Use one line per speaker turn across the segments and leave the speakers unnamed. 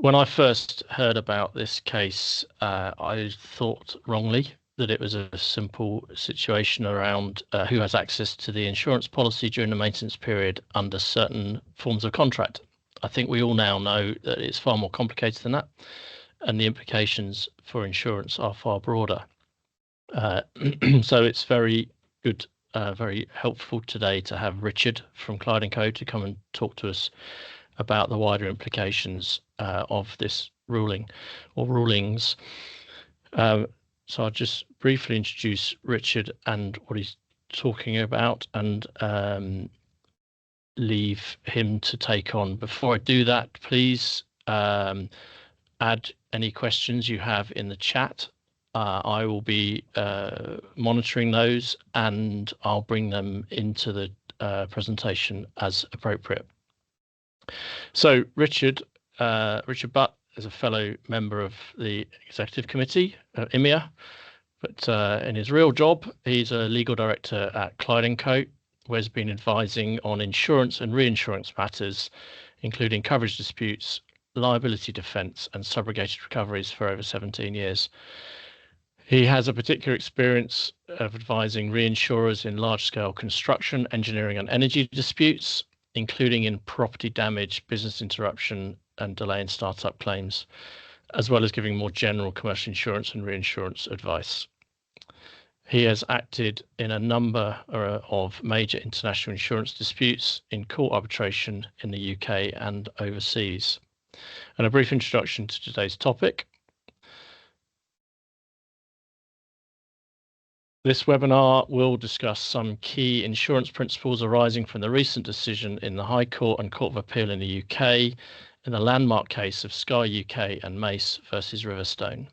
When I first heard about this case, I thought wrongly that it was a simple situation around who has access to the insurance policy during the maintenance period under certain forms of contract. I think we all now know that it's far more complicated than that, and the implications for insurance are far broader. So it's very good, very helpful today to have Richard from Clyde & Co to come and talk to us about the wider implications of this ruling or rulings. So I'll just briefly introduce Richard and what he's talking about and leave him to take on. Before I do that, please add any questions you have in the chat. I will be monitoring those and I'll bring them into the presentation as appropriate. So Richard Butt is a fellow member of the Executive Committee at IMIA, but in his real job, he's a legal director at Clyde & Co, where he's been advising on insurance and reinsurance matters, including coverage disputes, liability defence and subrogated recoveries for over 17 years. He has a particular experience of advising reinsurers in large-scale construction, engineering and energy disputes, including in property damage, business interruption and delay in startup claims, as well as giving more general commercial insurance and reinsurance advice. He has acted in a number of major international insurance disputes in court arbitration in the UK and overseas. And a brief introduction to today's topic. This webinar will discuss some key insurance principles arising from the recent decision in the High Court and Court of Appeal in the UK in the landmark case of Sky UK and Mace versus Riverstone.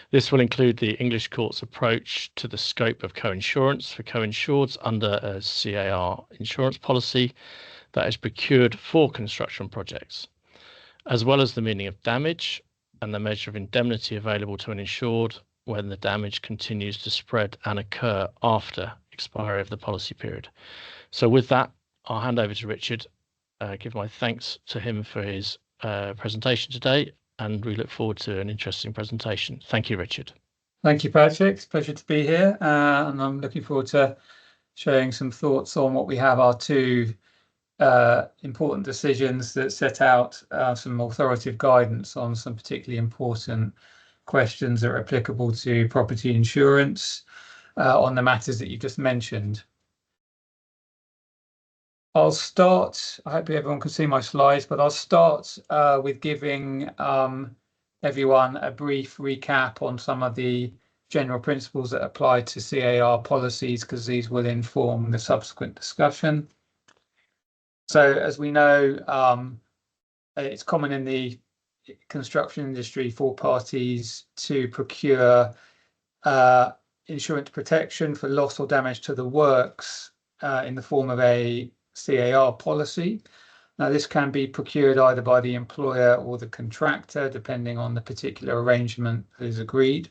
This will include the English court's approach to the scope of co-insurance for co-insureds under a CAR insurance policy that is procured for construction projects, as well as the meaning of damage and the measure of indemnity available to an insured when the damage continues to spread and occur after expiry of the policy period. So with that, I'll hand over to Richard, give my thanks to him for his presentation today, and we look forward to an interesting presentation. Thank you, Richard.
Thank you, Patrick. It's a pleasure to be here, and I'm looking forward to sharing some thoughts on what we have our two important decisions that set out some authoritative guidance on some particularly important questions that are applicable to property insurance on the matters that you just mentioned. I'll start, I hope everyone can see my slides, but I'll start with giving everyone a brief recap on some of the general principles that apply to CAR policies, because these will inform the subsequent discussion. So as we know, it's common in the construction industry for parties to procure insurance protection for loss or damage to the works in the form of a CAR policy. Now, this can be procured either by the employer or the contractor, depending on the particular arrangement that is agreed.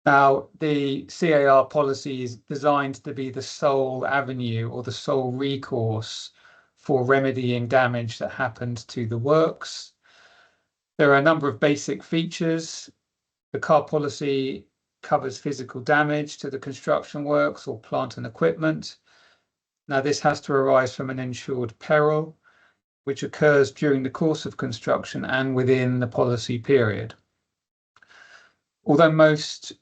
Now, the CAR policy is designed to be the sole avenue or the sole recourse for remedying damage that happens to the works. There are a number of basic features. The CAR policy covers physical damage to the construction works or plant and equipment. Now, this has to arise from an insured peril, which occurs during the course of construction and within the policy period. Although most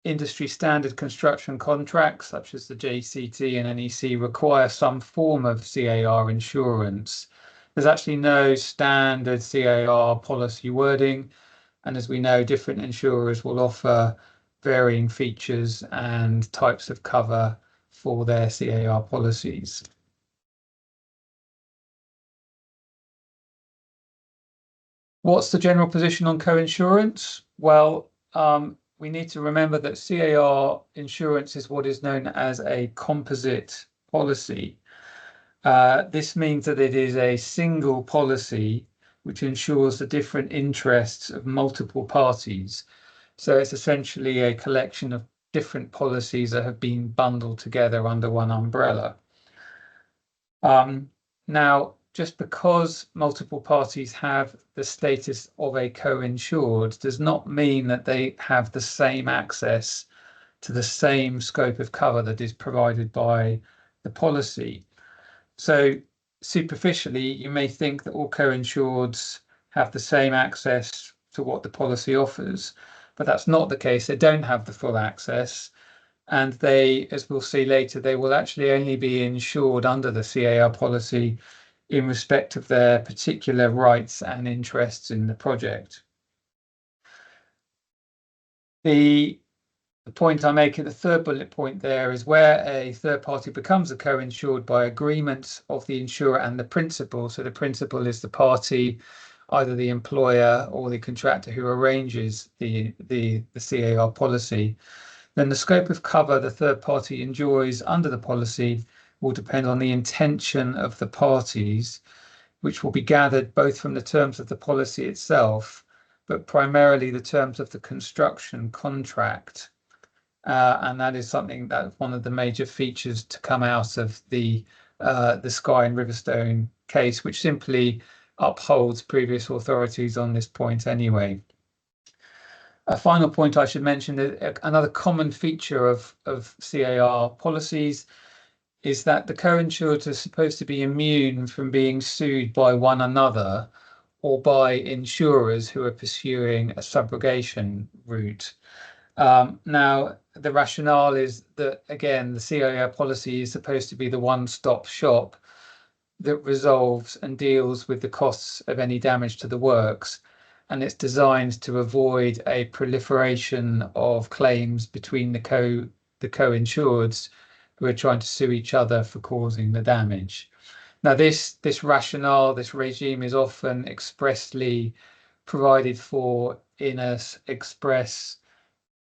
industry standard construction contracts, such as the JCT and NEC, require some form of CAR insurance, there's actually no standard CAR policy wording. And as we know, different insurers will offer varying features and types of cover for their CAR policies. What's the general position on co-insurance? Well, we need to remember that CAR insurance is what is known as a composite policy. This means that it is a single policy which ensures the different interests of multiple parties. So it's essentially a collection of different policies that have been bundled together under one umbrella. Now, just because multiple parties have the status of a co-insured does not mean that they have the same access to the same scope of cover that is provided by the policy. So superficially, you may think that all co-insureds have the same access to what the policy offers, but that's not the case. They don't have the full access, and they, as we'll see later, they will actually only be insured under the CAR policy in respect of their particular rights and interests in the project. The point I make at the third bullet point there is where a third party becomes a co-insured by agreement of the insurer and the principal. So the principal is the party, either the employer or the contractor who arranges the CAR policy. Then the scope of cover the third party enjoys under the policy will depend on the intention of the parties, which will be gathered both from the terms of the policy itself, but primarily the terms of the construction contract. And that is something that's one of the major features to come out of the Sky and Riverstone case, which simply upholds previous authorities on this point anyway. A final point I should mention that another common feature of CAR policies is that the co-insureds are supposed to be immune from being sued by one another or by insurers who are pursuing a subrogation route. Now, the rationale is that, again, the CAR policy is supposed to be the one-stop shop that resolves and deals with the costs of any damage to the works, and it's designed to avoid a proliferation of claims between the co-insureds who are trying to sue each other for causing the damage. Now, this rationale, this regime is often expressly provided for in an express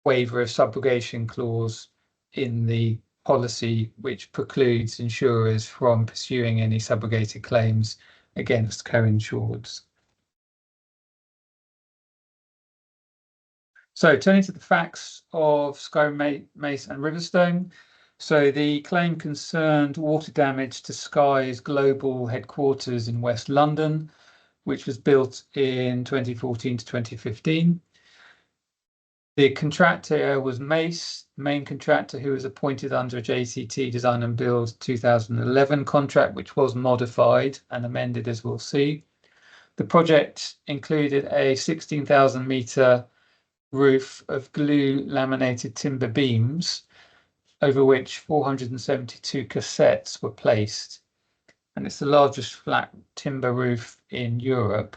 waiver of subrogation clause in the policy, which precludes insurers from pursuing any subrogated claims against co-insureds. So turning to the facts of Sky Mace and Riverstone. So the claim concerned water damage to Sky's global headquarters in West London, which was built in 2014 to 2015. The contractor was Mace, the main contractor, who was appointed under a JCT Design and Build 2011 contract, which was modified and amended, as we'll see. The project included a 16,000-metre roof of glue laminated timber beams, over which 472 cassettes were placed. And it's the largest flat timber roof in Europe.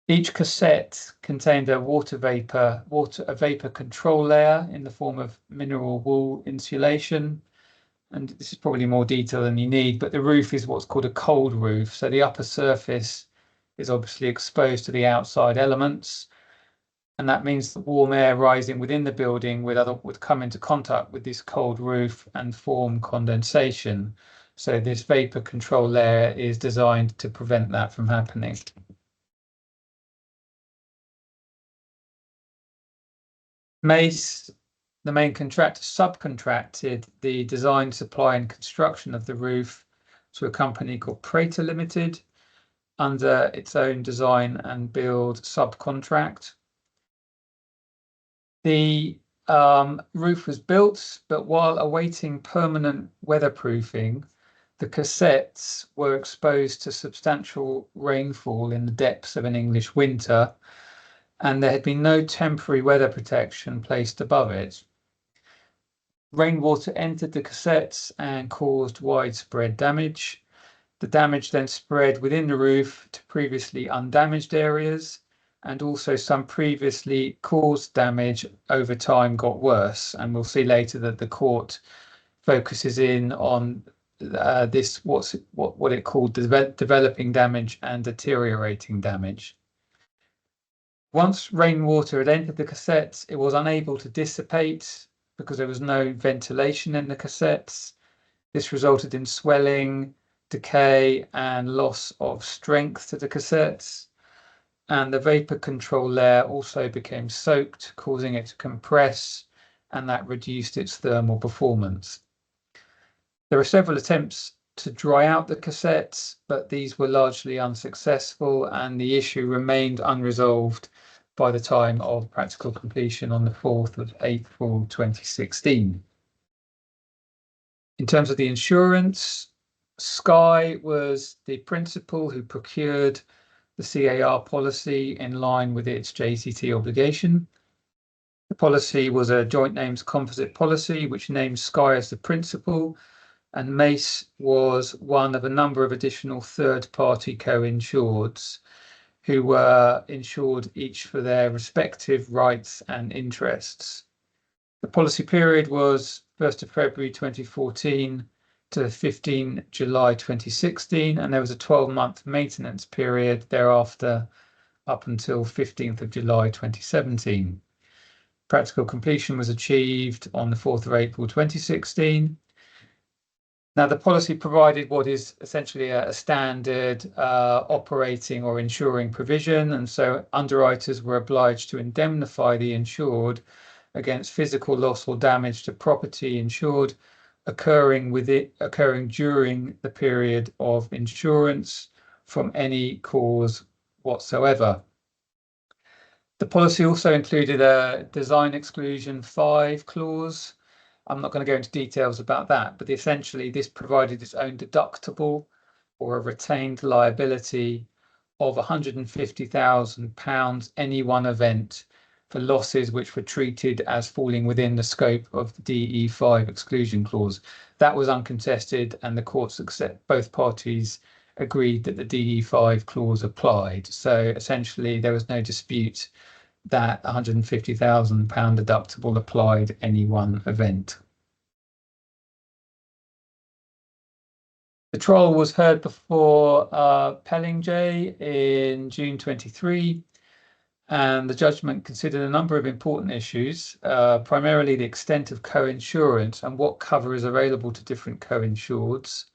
Each cassette contained a vapor control layer in the form of mineral wool insulation. And this is probably more detail than you need, but the roof is what's called a cold roof. So the upper surface is obviously exposed to the outside elements. And that means the warm air rising within the building would come into contact with this cold roof and form condensation. So this vapor control layer is designed to prevent that from happening. Mace, the main contractor, subcontracted the design, supply and construction of the roof to a company called Prater Limited under its own design and build subcontract. The roof was built, but while awaiting permanent weatherproofing, the cassettes were exposed to substantial rainfall in the depths of an English winter, and there had been no temporary weather protection placed above it. Rainwater entered the cassettes and caused widespread damage. The damage then spread within the roof to previously undamaged areas, and also some previously caused damage over time got worse. And we'll see later that the court focuses in on this, what it called developing damage and deteriorating damage. Once rainwater had entered the cassettes, it was unable to dissipate because there was no ventilation in the cassettes. This resulted in swelling, decay, and loss of strength to the cassettes. And the vapor control layer also became soaked, causing it to compress, and that reduced its thermal performance. There are several attempts to dry out the cassettes, but these were largely unsuccessful, and the issue remained unresolved by the time of practical completion on the 4th of April 2016. In terms of the insurance, Sky was the principal who procured the CAR policy in line with its JCT obligation. The policy was a joint names composite policy, which named Sky as the principal, and Mace was one of a number of additional third-party co-insureds who were insured each for their respective rights and interests. The policy period was 1st of February 2014 to 15 July 2016, and there was a 12-month maintenance period thereafter up until 15th of July 2017. Practical completion was achieved on the 4th of April 2016. Now, the policy provided what is essentially a standard operating or insuring provision, and so underwriters were obliged to indemnify the insured against physical loss or damage to property insured occurring during the period of insurance from any cause whatsoever. The policy also included a design exclusion 5 clause. I'm not going to go into details about that, but essentially this provided its own deductible or a retained liability of £150,000 any one event for losses which were treated as falling within the scope of the DE5 exclusion clause. That was uncontested, and the courts both parties agreed that the DE5 clause applied. So essentially there was no dispute that £150,000 deductible applied any one event. The trial was heard before Pellinger in June 23, and the judgment considered a number of important issues, primarily the extent of co-insurance and what cover is available to different co-insureds,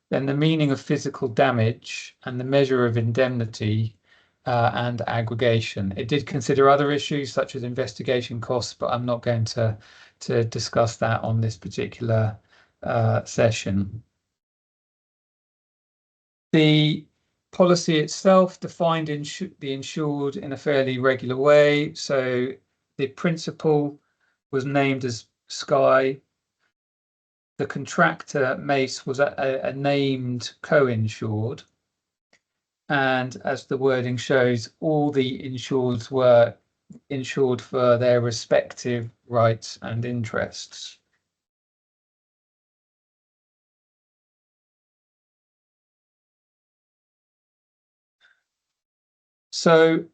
then the meaning of physical damage and the measure of indemnity, and aggregation. It did consider other issues such as investigation costs, but I'm not going to discuss that on this particular session. The policy itself defined the insured in a fairly regular way. So the principal was named as Sky. The contractor, Mace, was a named co-insured. And as the wording shows, all the insureds were insured for their respective rights and interests. So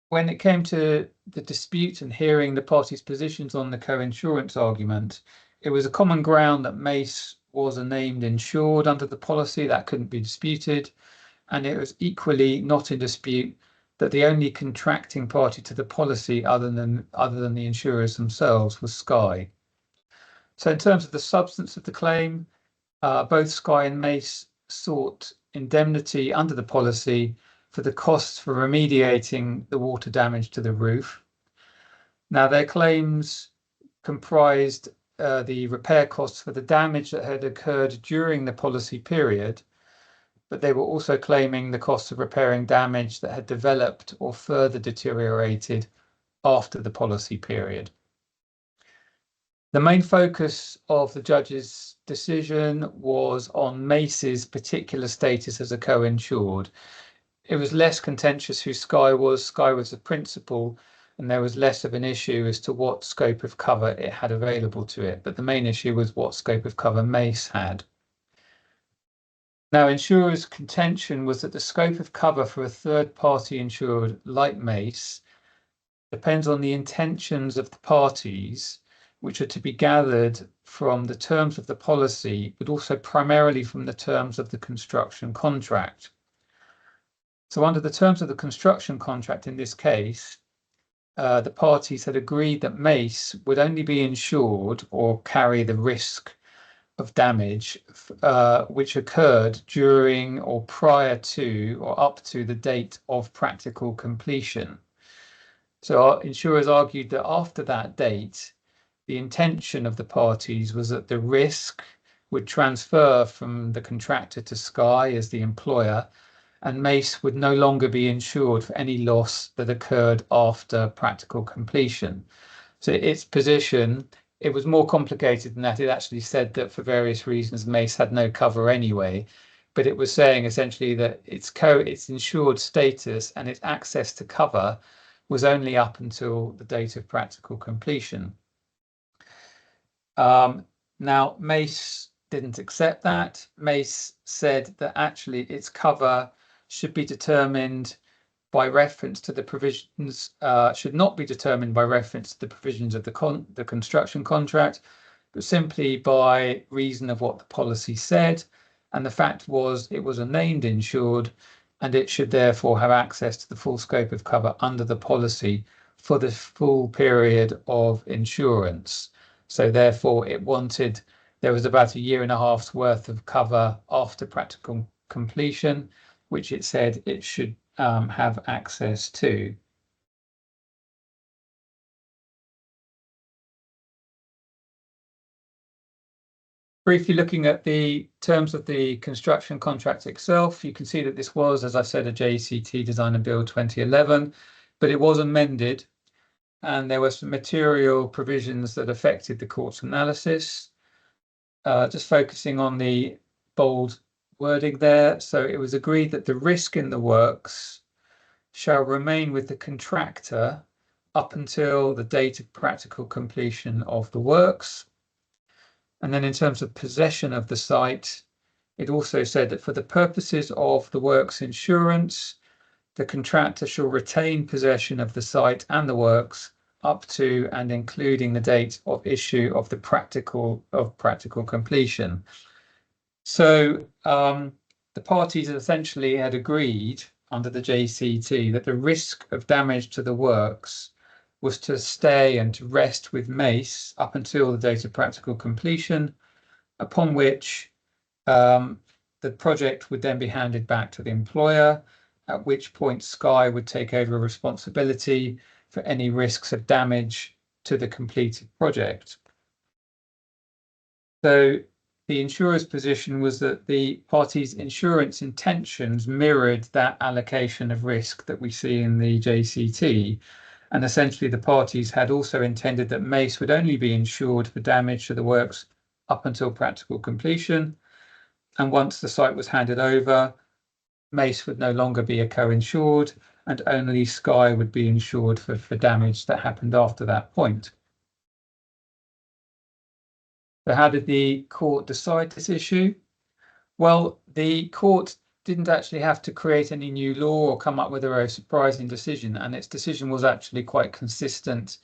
when it came to the dispute and hearing the parties' positions on the co-insurance argument, it was a common ground that Mace was a named insured under the policy. That couldn't be disputed. And it was equally not in dispute that the only contracting party to the policy other than the insurers themselves was Sky. So in terms of the substance of the claim, both Sky and Mace sought indemnity under the policy for the costs for remediating the water damage to the roof. Now, their claims comprised the repair costs for the damage that had occurred during the policy period, but they were also claiming the cost of repairing damage that had developed or further deteriorated after the policy period. The main focus of the judge's decision was on Mace's particular status as a co-insured. It was less contentious who Sky was. Sky was the principal, and there was less of an issue as to what scope of cover it had available to it. But the main issue was what scope of cover Mace had. Now, insurers' contention was that the scope of cover for a third-party insured like Mace depends on the intentions of the parties, which are to be gathered from the terms of the policy, but also primarily from the terms of the construction contract. So under the terms of the construction contract in this case, the parties had agreed that Mace would only be insured or carry the risk of damage which occurred during or prior to or up to the date of practical completion. So our insurers argued that after that date, the intention of the parties was that the risk would transfer from the contractor to Sky as the employer, and Mace would no longer be insured for any loss that occurred after practical completion. So its position, it was more complicated than that. It actually said that for various reasons, Mace had no cover anyway, but it was saying essentially that its insured status and its access to cover was only up until the date of practical completion. Now, Mace didn't accept that. Mace said that actually its cover should be determined by reference to the provisions, should not be determined by reference to the provisions of the construction contract, but simply by reason of what the policy said. And the fact was it was a named insured, and it should therefore have access to the full scope of cover under the policy for the full period of insurance. So therefore there was about 1.5 years worth of cover after practical completion, which it said it should have access to. Briefly looking at the terms of the construction contract itself, you can see that this was, as I said, a JCT Design and Build 2011, but it was amended, and there were some material provisions that affected the court's analysis. Just focusing on the bold wording there. So it was agreed that the risk in the works shall remain with the contractor up until the date of practical completion of the works. And then in terms of possession of the site, it also said that for the purposes of the works insurance, the contractor shall retain possession of the site and the works up to and including the date of issue of the practical completion. So the parties essentially had agreed under the JCT that the risk of damage to the works was to stay and to rest with Mace up until the date of practical completion, upon which the project would then be handed back to the employer, at which point Sky would take over responsibility for any risks of damage to the completed project. So the insurer's position was that the parties' insurance intentions mirrored that allocation of risk that we see in the JCT. And essentially the parties had also intended that Mace would only be insured for damage to the works up until practical completion. And once the site was handed over, Mace would no longer be a co-insured, and only Sky would be insured for damage that happened after that point. So how did the court decide this issue? Well, the court didn't actually have to create any new law or come up with a very surprising decision, and its decision was actually quite consistent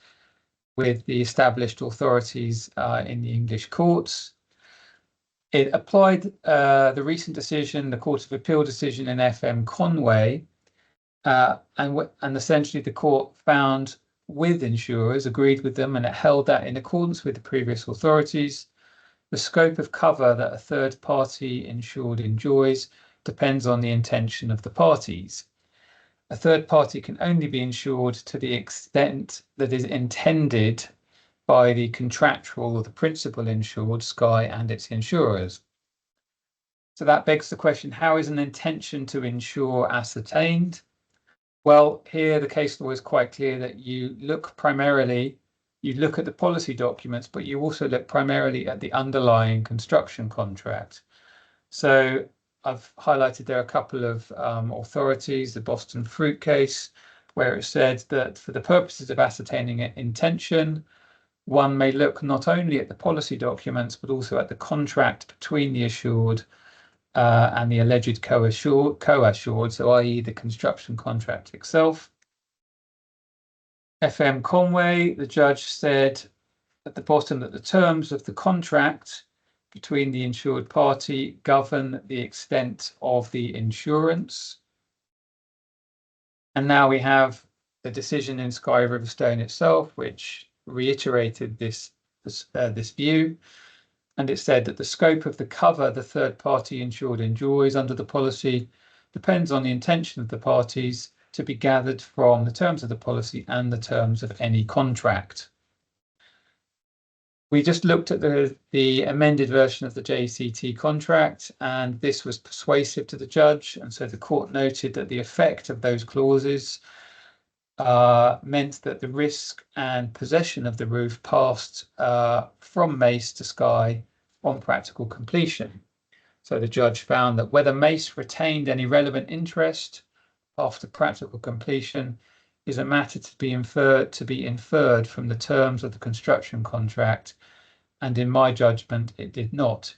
with the established authorities in the English courts. It applied the recent decision, the Court of Appeal decision in FM Conway, and essentially the court found with insurers, agreed with them, and it held that in accordance with the previous authorities, the scope of cover that a third party insured enjoys depends on the intention of the parties. A third party can only be insured to the extent that is intended by the contractual or the principal insured, Sky and its insurers. So that begs the question, how is an intention to insure ascertained? Well, here the case law is quite clear that you look at the policy documents, but you also look primarily at the underlying construction contract. So I've highlighted there a couple of authorities, the Boston Fruit case, where it said that for the purposes of ascertaining intention, one may look not only at the policy documents, but also at the contract between the assured and the alleged co-assured, so i.e. the construction contract itself. FM Conway, the judge said at the bottom that the terms of the contract between the insured party govern the extent of the insurance. And now we have the decision in Sky Riverstone itself, which reiterated this view. And it said that the scope of the cover the third party insured enjoys under the policy depends on the intention of the parties to be gathered from the terms of the policy and the terms of any contract. We just looked at the amended version of the JCT contract, and this was persuasive to the judge. And so the court noted that the effect of those clauses meant that the risk and possession of the roof passed from Mace to Sky on practical completion. So the judge found that whether Mace retained any relevant interest after practical completion is a matter to be inferred from the terms of the construction contract, and in my judgment, it did not.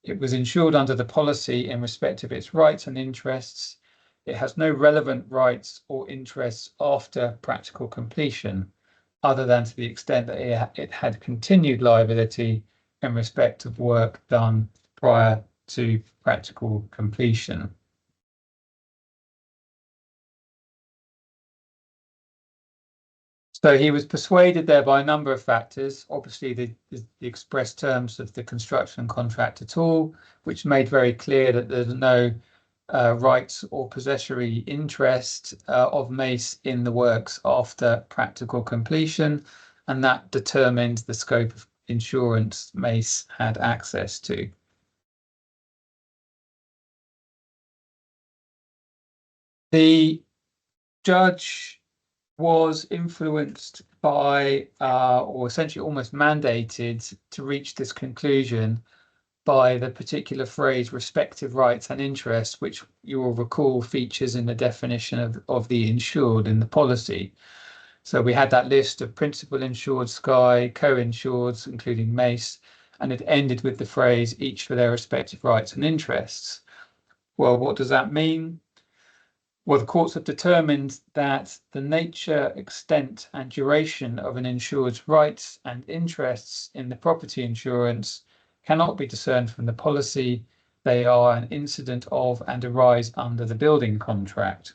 It was insured under the policy in respect of its rights and interests. It has no relevant rights or interests after practical completion, other than to the extent that it had continued liability in respect of work done prior to practical completion. So he was persuaded there by a number of factors, obviously the express terms of the construction contract at all, which made very clear that there's no rights or possessory interest of Mace in the works after practical completion, and that determined the scope of insurance Mace had access to. The judge was influenced by, or essentially almost mandated to reach this conclusion by the particular phrase respective rights and interests, which you will recall features in the definition of the insured in the policy. So we had that list of principal insured, Sky, co-insureds, including Mace, and it ended with the phrase each for their respective rights and interests. Well, what does that mean? Well, the courts have determined that the nature, extent, and duration of an insured's rights and interests in the property insurance cannot be discerned from the policy. They are an incident of and arise under the building contract.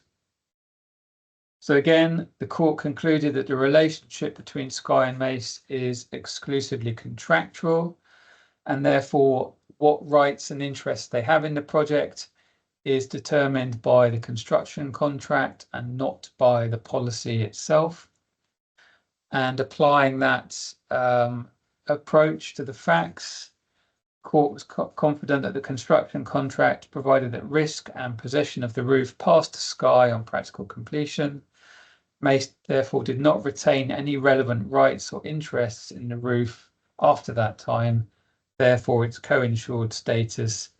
So again, the court concluded that the relationship between Sky and Mace is exclusively contractual, and therefore what rights and interests they have in the project is determined by the construction contract and not by the policy itself. And applying that approach to the facts, the court was confident that the construction contract provided that risk and possession of the roof passed to Sky on practical completion. Mace therefore did not retain any relevant rights or interests in the roof after that time. Therefore, its co-insured status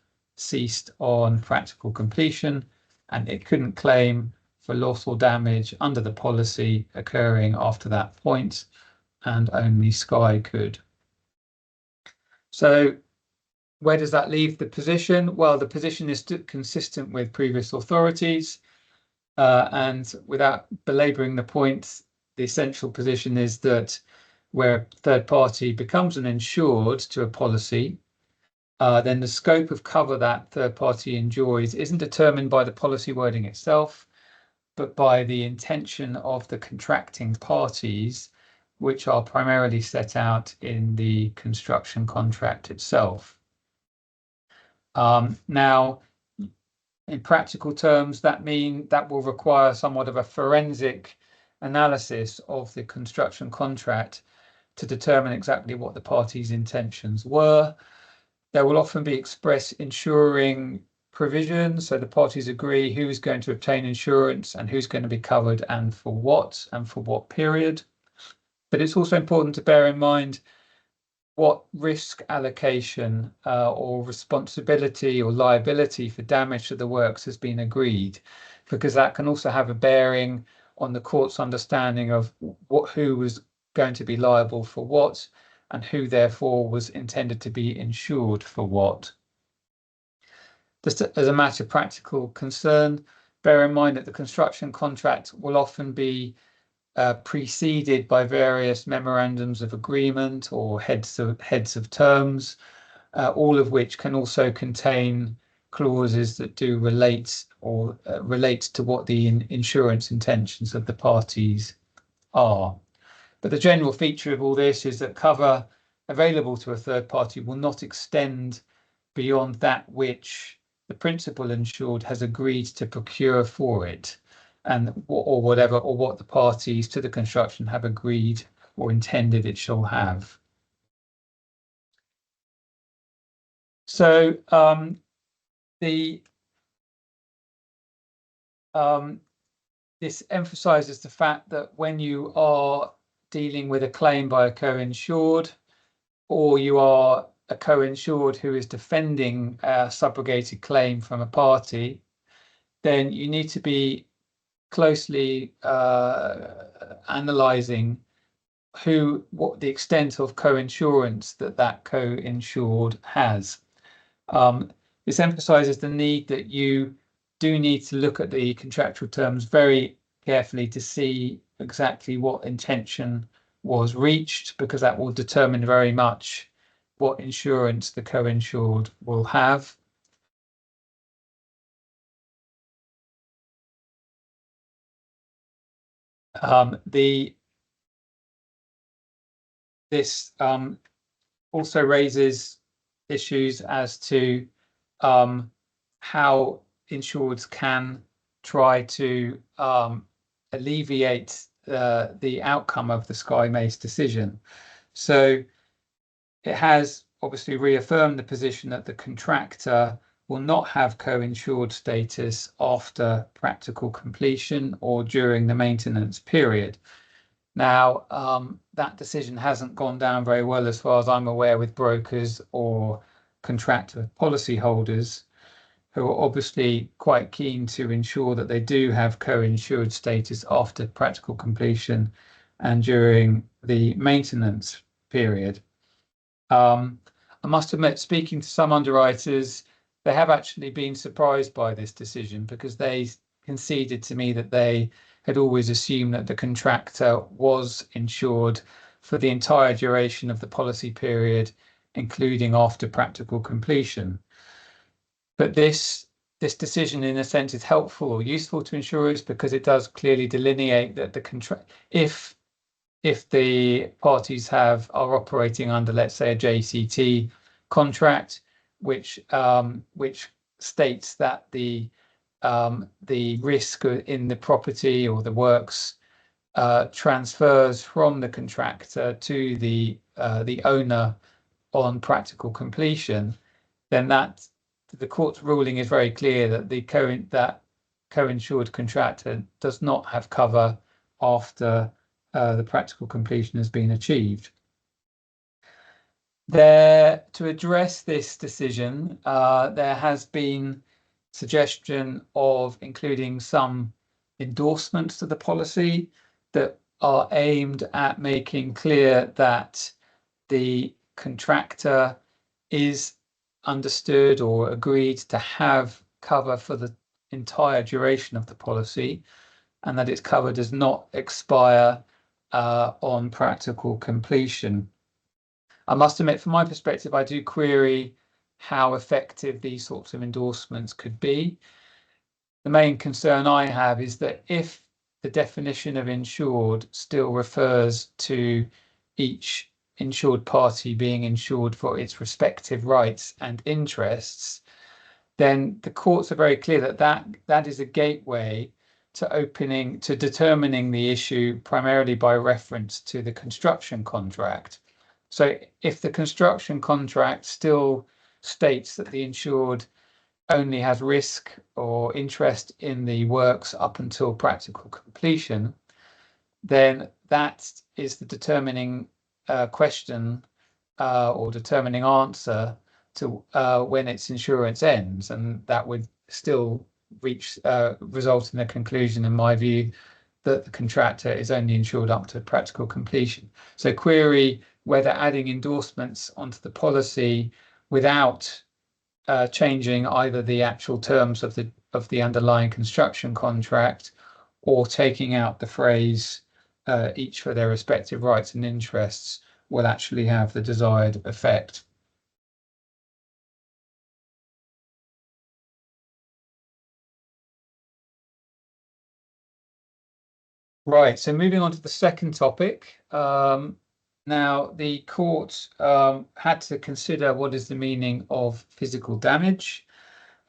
ceased on practical completion, and it couldn't claim for loss or damage under the policy occurring after that point, and only Sky could. So where does that leave the position? Well, the position is consistent with previous authorities, and without belaboring the point, the essential position is that where a third party becomes an insured to a policy, then the scope of cover that third party enjoys isn't determined by the policy wording itself, but by the intention of the contracting parties, which are primarily set out in the construction contract itself. Now, in practical terms, that will require somewhat of a forensic analysis of the construction contract to determine exactly what the parties' intentions were. There will often be express insuring provisions, so the parties agree who is going to obtain insurance and who's going to be covered and for what period. But it's also important to bear in mind what risk allocation or responsibility or liability for damage to the works has been agreed, because that can also have a bearing on the court's understanding of who was going to be liable for what, and who therefore was intended to be insured for what. Just as a matter of practical concern, bear in mind that the construction contract will often be preceded by various memorandums of agreement or heads of terms, all of which can also contain clauses that do relate to what the insurance intentions of the parties are. But the general feature of all this is that cover available to a third party will not extend beyond that which the principal insured has agreed to procure for it, and what the parties to the construction have agreed or intended it shall have. So this emphasizes the fact that when you are dealing with a claim by a co-insured, or you are a co-insured who is defending a subrogated claim from a party, then you need to be closely analysing what the extent of co-insurance that co-insured has. This emphasizes the need that you do need to look at the contractual terms very carefully to see exactly what intention was reached, because that will determine very much what insurance the co-insured will have. This also raises issues as to how insureds can try to alleviate the outcome of the Sky Mace decision. So it has obviously reaffirmed the position that the contractor will not have co-insured status after practical completion or during the maintenance period. Now, that decision hasn't gone down very well, as far as I'm aware, with brokers or contractor policyholders, who are obviously quite keen to ensure that they do have co-insured status after practical completion and during the maintenance period. I must admit, speaking to some underwriters, they have actually been surprised by this decision, because they conceded to me that they had always assumed that the contractor was insured for the entire duration of the policy period, including after practical completion. But this decision, in a sense, is helpful or useful to insurers, because it does clearly delineate that the contract, if the parties are operating under, let's say, a JCT contract, which states that the risk in the property or the works transfers from the contractor to the owner on practical completion, then the court's ruling is very clear that the co-insured contractor does not have cover after the practical completion has been achieved. To address this decision, there has been suggestion of including some endorsements to the policy that are aimed at making clear that the contractor is understood or agreed to have cover for the entire duration of the policy, and that its cover does not expire on practical completion. I must admit, from my perspective, I do query how effective these sorts of endorsements could be. The main concern I have is that if the definition of insured still refers to each insured party being insured for its respective rights and interests, then the courts are very clear that is a gateway to determining the issue primarily by reference to the construction contract. So if the construction contract still states that the insured only has risk or interest in the works up until practical completion, then that is the determining question or determining answer to when its insurance ends, and that would still result in a conclusion, in my view, that the contractor is only insured up to practical completion. So query whether adding endorsements onto the policy without changing either the actual terms of the underlying construction contract, or taking out the phrase each for their respective rights and interests, will actually have the desired effect. Right, so moving on to the second topic. Now, the court had to consider what is the meaning of physical damage,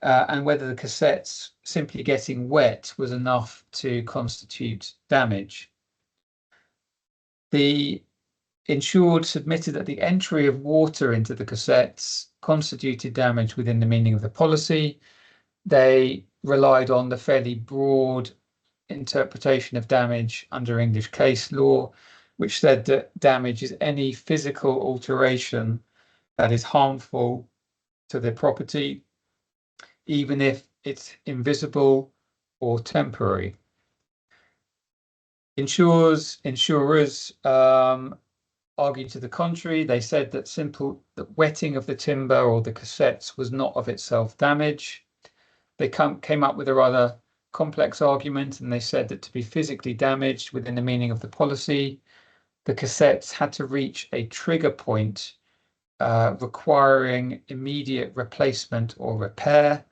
and whether the cassettes simply getting wet was enough to constitute damage. The Insured submitted that the entry of water into the cassettes constituted damage within the meaning of the policy. They relied on the fairly broad interpretation of damage under English case law, which said that damage is any physical alteration that is harmful to the property, even if it's invisible or temporary. Insurers argued to the contrary. They said that wetting of the timber or the cassettes was not of itself damage. They came up with a rather complex argument, and they said that to be physically damaged within the meaning of the policy, the cassettes had to reach a trigger point requiring immediate replacement or repair.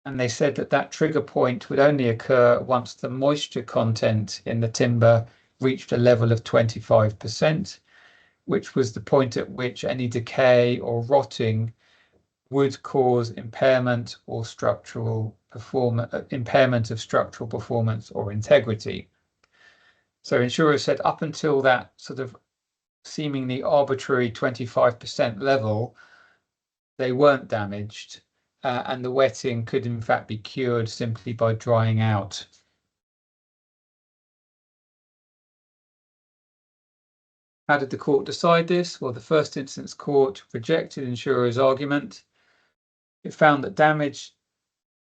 And they said that that trigger point would only occur once the moisture content in the timber reached a level of 25%, which was the point at which any decay or rotting would cause impairment of structural performance or integrity. So insurers said up until that sort of seemingly arbitrary 25% level, they weren't damaged, and the wetting could in fact be cured simply by drying out. How did the court decide this? Well, the first instance court rejected insurers' argument. It found that damage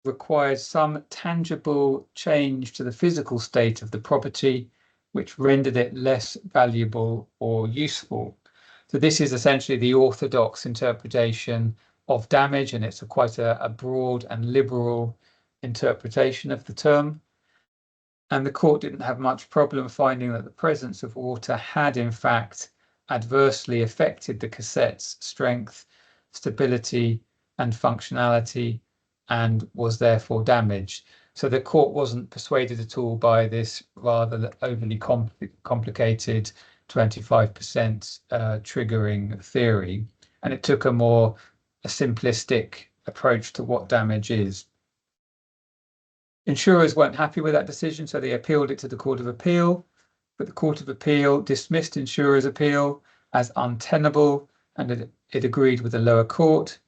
required some tangible change to the physical state of the property, which rendered it less valuable or useful. So this is essentially the orthodox interpretation of damage, and it's quite a broad and liberal interpretation of the term. And the court didn't have much problem finding that the presence of water had in fact adversely affected the cassette's strength, stability, and functionality, and was therefore damaged. So the court wasn't persuaded at all by this rather overly complicated 25% triggering theory, and it took a simplistic approach to what damage is. Insurers weren't happy with that decision, so they appealed it to the Court of Appeal, but the Court of Appeal dismissed insurers' appeal as untenable, and it agreed with the lower court.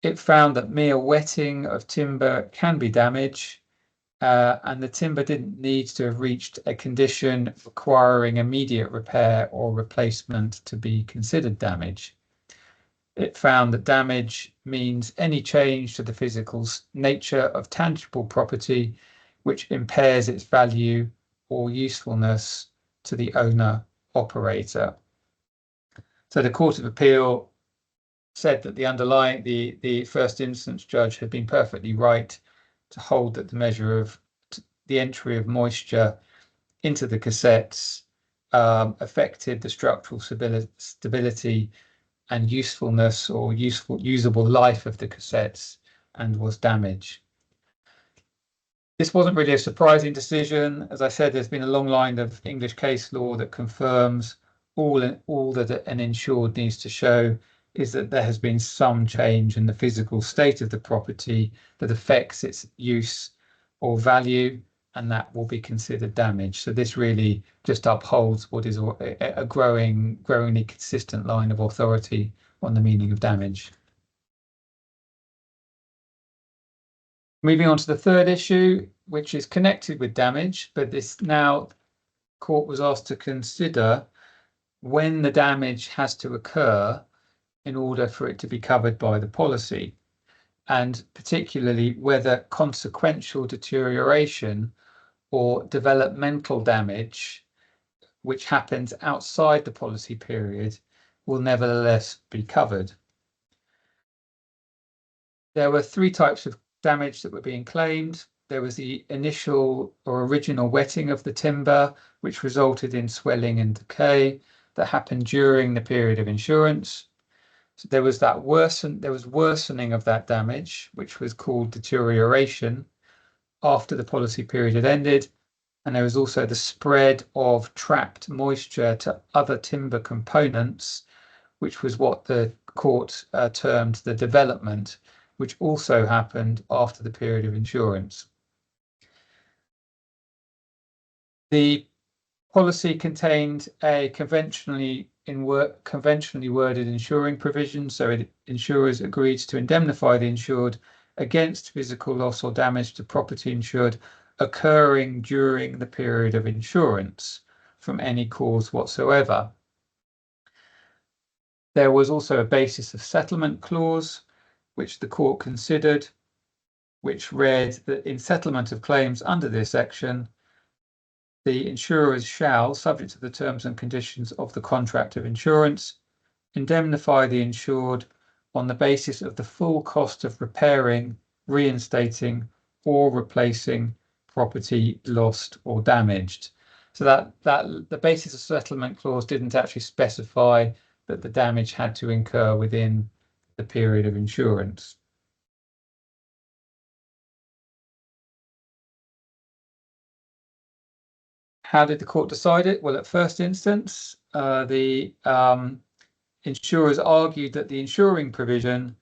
It found that mere wetting of timber can be damage, and the timber didn't need to have reached a condition requiring immediate repair or replacement to be considered damage. It found that damage means any change to the physical nature of tangible property which impairs its value or usefulness to the owner operator. So the Court of Appeal said that the first instance judge had been perfectly right to hold that the measure of the entry of moisture into the cassettes affected the structural stability and usefulness or usable life of the cassettes and was damage. This wasn't really a surprising decision. As I said, there's been a long line of English case law that confirms all that an insured needs to show is that there has been some change in the physical state of the property that affects its use or value, and that will be considered damage. So this really just upholds what is a growingly consistent line of authority on the meaning of damage. Moving on to the third issue, which is connected with damage, but this now court was asked to consider when the damage has to occur in order for it to be covered by the policy, and particularly whether consequential deterioration or developmental damage, which happens outside the policy period, will nevertheless be covered. There were three types of damage that were being claimed. There was the initial or original wetting of the timber, which resulted in swelling and decay that happened during the period of insurance. So there was worsening of that damage, which was called deterioration, after the policy period had ended. And there was also the spread of trapped moisture to other timber components, which was what the court termed the development, which also happened after the period of insurance. The Policy contained a conventionally worded insuring provision, so insurers agreed to indemnify the insured against physical loss or damage to property insured occurring during the period of insurance from any cause whatsoever. There was also a basis of settlement clause, which the court considered, which read that in settlement of claims under this section, the insurers shall, subject to the terms and conditions of the contract of insurance, indemnify the insured on the basis of the full cost of repairing, reinstating, or replacing property lost or damaged. So that the basis of settlement clause didn't actually specify that the damage had to incur within the period of insurance. How did the court decide it? Well, at first instance, the insurers argued that the insuring provision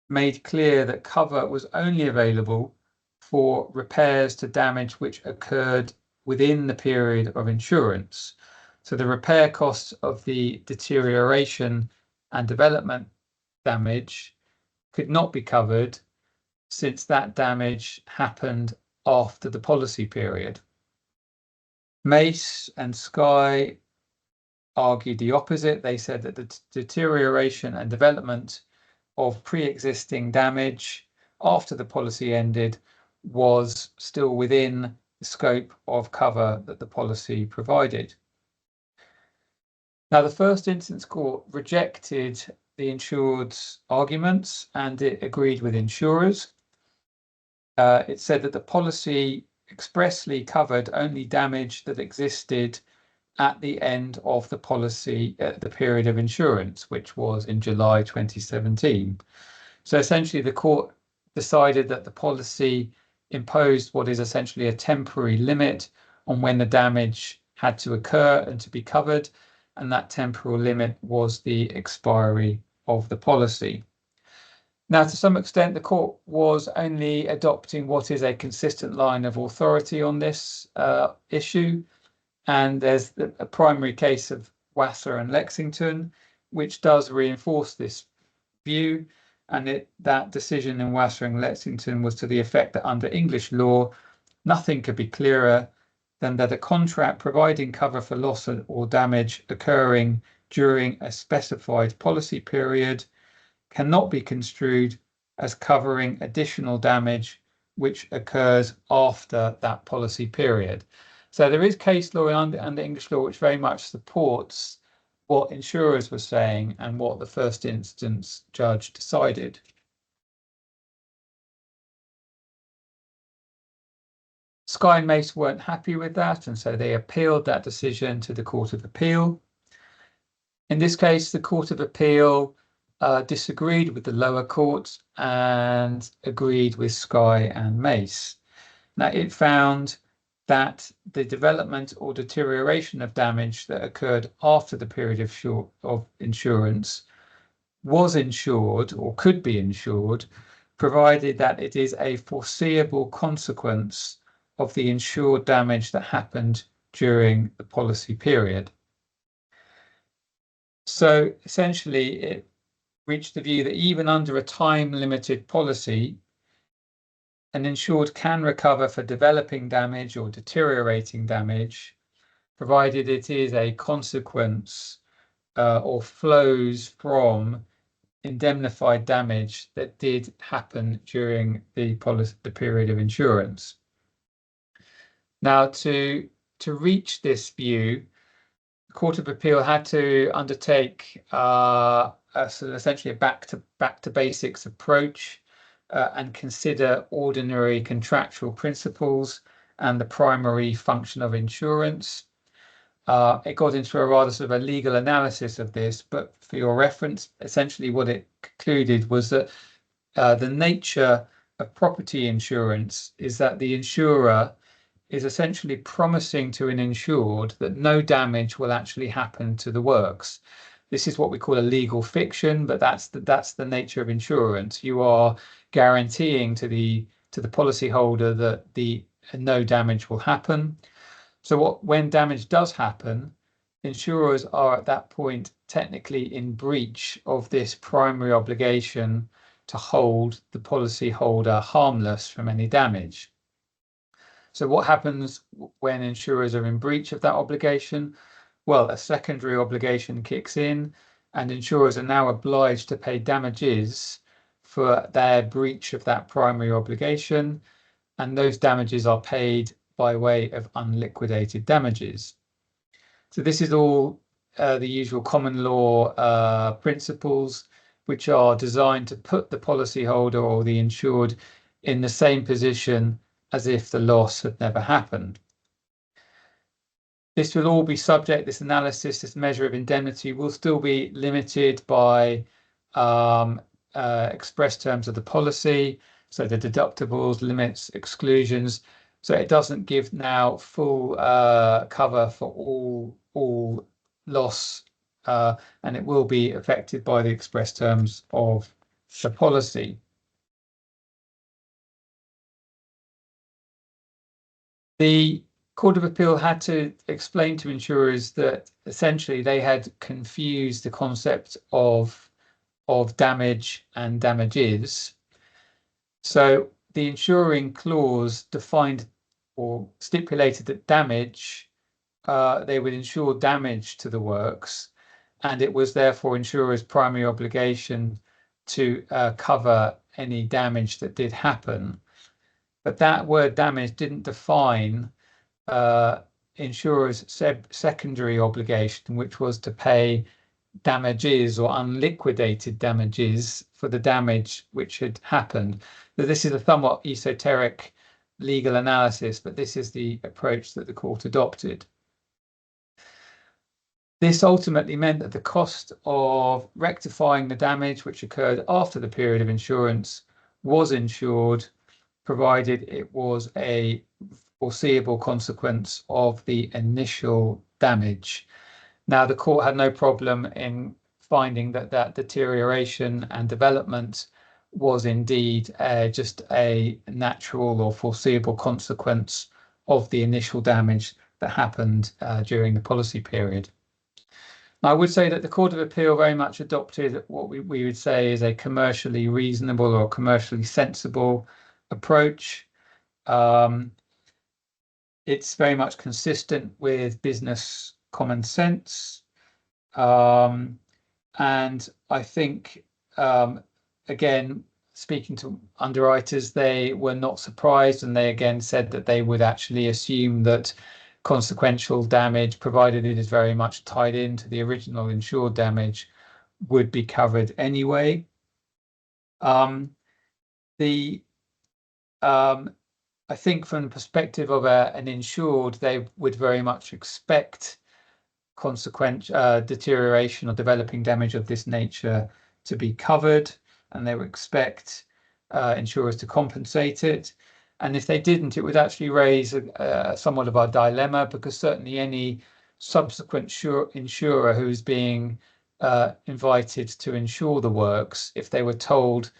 made clear that cover was only available for repairs to damage which occurred within the period of insurance. So the repair costs of the deterioration and development damage could not be covered since that damage happened after the policy period. Mace and Sky argued the opposite. They said that the deterioration and development of pre-existing damage after the policy ended was still within the scope of cover that the policy provided. Now, the first instance court rejected the insured's arguments and it agreed with insurers. It said that the policy expressly covered only damage that existed at the end of the policy at the period of insurance, which was in July 2017. So essentially the court decided that the policy imposed what is essentially a temporary limit on when the damage had to occur and to be covered, and that temporal limit was the expiry of the policy. Now, to some extent, the court was only adopting what is a consistent line of authority on this issue. And there's a primary case of Wasser and Lexington, which does reinforce this view. And that decision in Wasser and Lexington was to the effect that under English law, nothing could be clearer than that a contract providing cover for loss or damage occurring during a specified policy period cannot be construed as covering additional damage which occurs after that policy period. So there is case law under English law which very much supports what insurers were saying and what the first instance judge decided. Sky and Mace weren't happy with that, and so they appealed that decision to the Court of Appeal. In this case, the Court of Appeal disagreed with the lower court and agreed with Sky and Mace. Now, it found that the development or deterioration of damage that occurred after the period of insurance was insured or could be insured, provided that it is a foreseeable consequence of the insured damage that happened during the policy period. So essentially, it reached the view that even under a time-limited policy, an insured can recover for developing damage or deteriorating damage, provided it is a consequence or flows from indemnified damage that did happen during the period of insurance. Now, to reach this view, the Court of Appeal had to undertake essentially a back to basics approach and consider ordinary contractual principles and the primary function of insurance. It got into a rather sort of a legal analysis of this, but for your reference, essentially what it concluded was that the nature of property insurance is that the insurer is essentially promising to an insured that no damage will actually happen to the works. This is what we call a legal fiction, but that's the nature of insurance. You are guaranteeing to the policyholder that no damage will happen. So when damage does happen, insurers are at that point technically in breach of this primary obligation to hold the policyholder harmless from any damage. So what happens when insurers are in breach of that obligation? Well, a secondary obligation kicks in, and insurers are now obliged to pay damages for their breach of that primary obligation, and those damages are paid by way of unliquidated damages. So this is all the usual common law principles, which are designed to put the policyholder or the insured in the same position as if the loss had never happened. This will all be subject, this analysis, this measure of indemnity will still be limited by express terms of the policy, so the deductibles, limits, exclusions. So it doesn't give now full cover for all loss, and it will be affected by the express terms of the policy. The Court of Appeal had to explain to insurers that essentially they had confused the concept of damage and damages. So the insuring clause defined or stipulated that damage, they would insure damage to the works, and it was therefore insurers' primary obligation to cover any damage that did happen. But that word damage didn't define insurers' secondary obligation, which was to pay damages or unliquidated damages for the damage which had happened. So this is a somewhat esoteric legal analysis, but this is the approach that the court adopted. This ultimately meant that the cost of rectifying the damage which occurred after the period of insurance was insured, provided it was a foreseeable consequence of the initial damage. Now, the court had no problem in finding that that deterioration and development was indeed just a natural or foreseeable consequence of the initial damage that happened during the policy period. I would say that the Court of Appeal very much adopted what we would say is a commercially reasonable or commercially sensible approach. It's very much consistent with business common sense. And I think, again, speaking to underwriters, they were not surprised, and they again said that they would actually assume that consequential damage, provided it is very much tied into the original insured damage, would be covered anyway. I think from the perspective of an insured, they would very much expect consequent deterioration or developing damage of this nature to be covered, and they would expect insurers to compensate it. And if they didn't, it would actually raise somewhat of a dilemma, because certainly any subsequent insurer who's being invited to insure the works, if they were told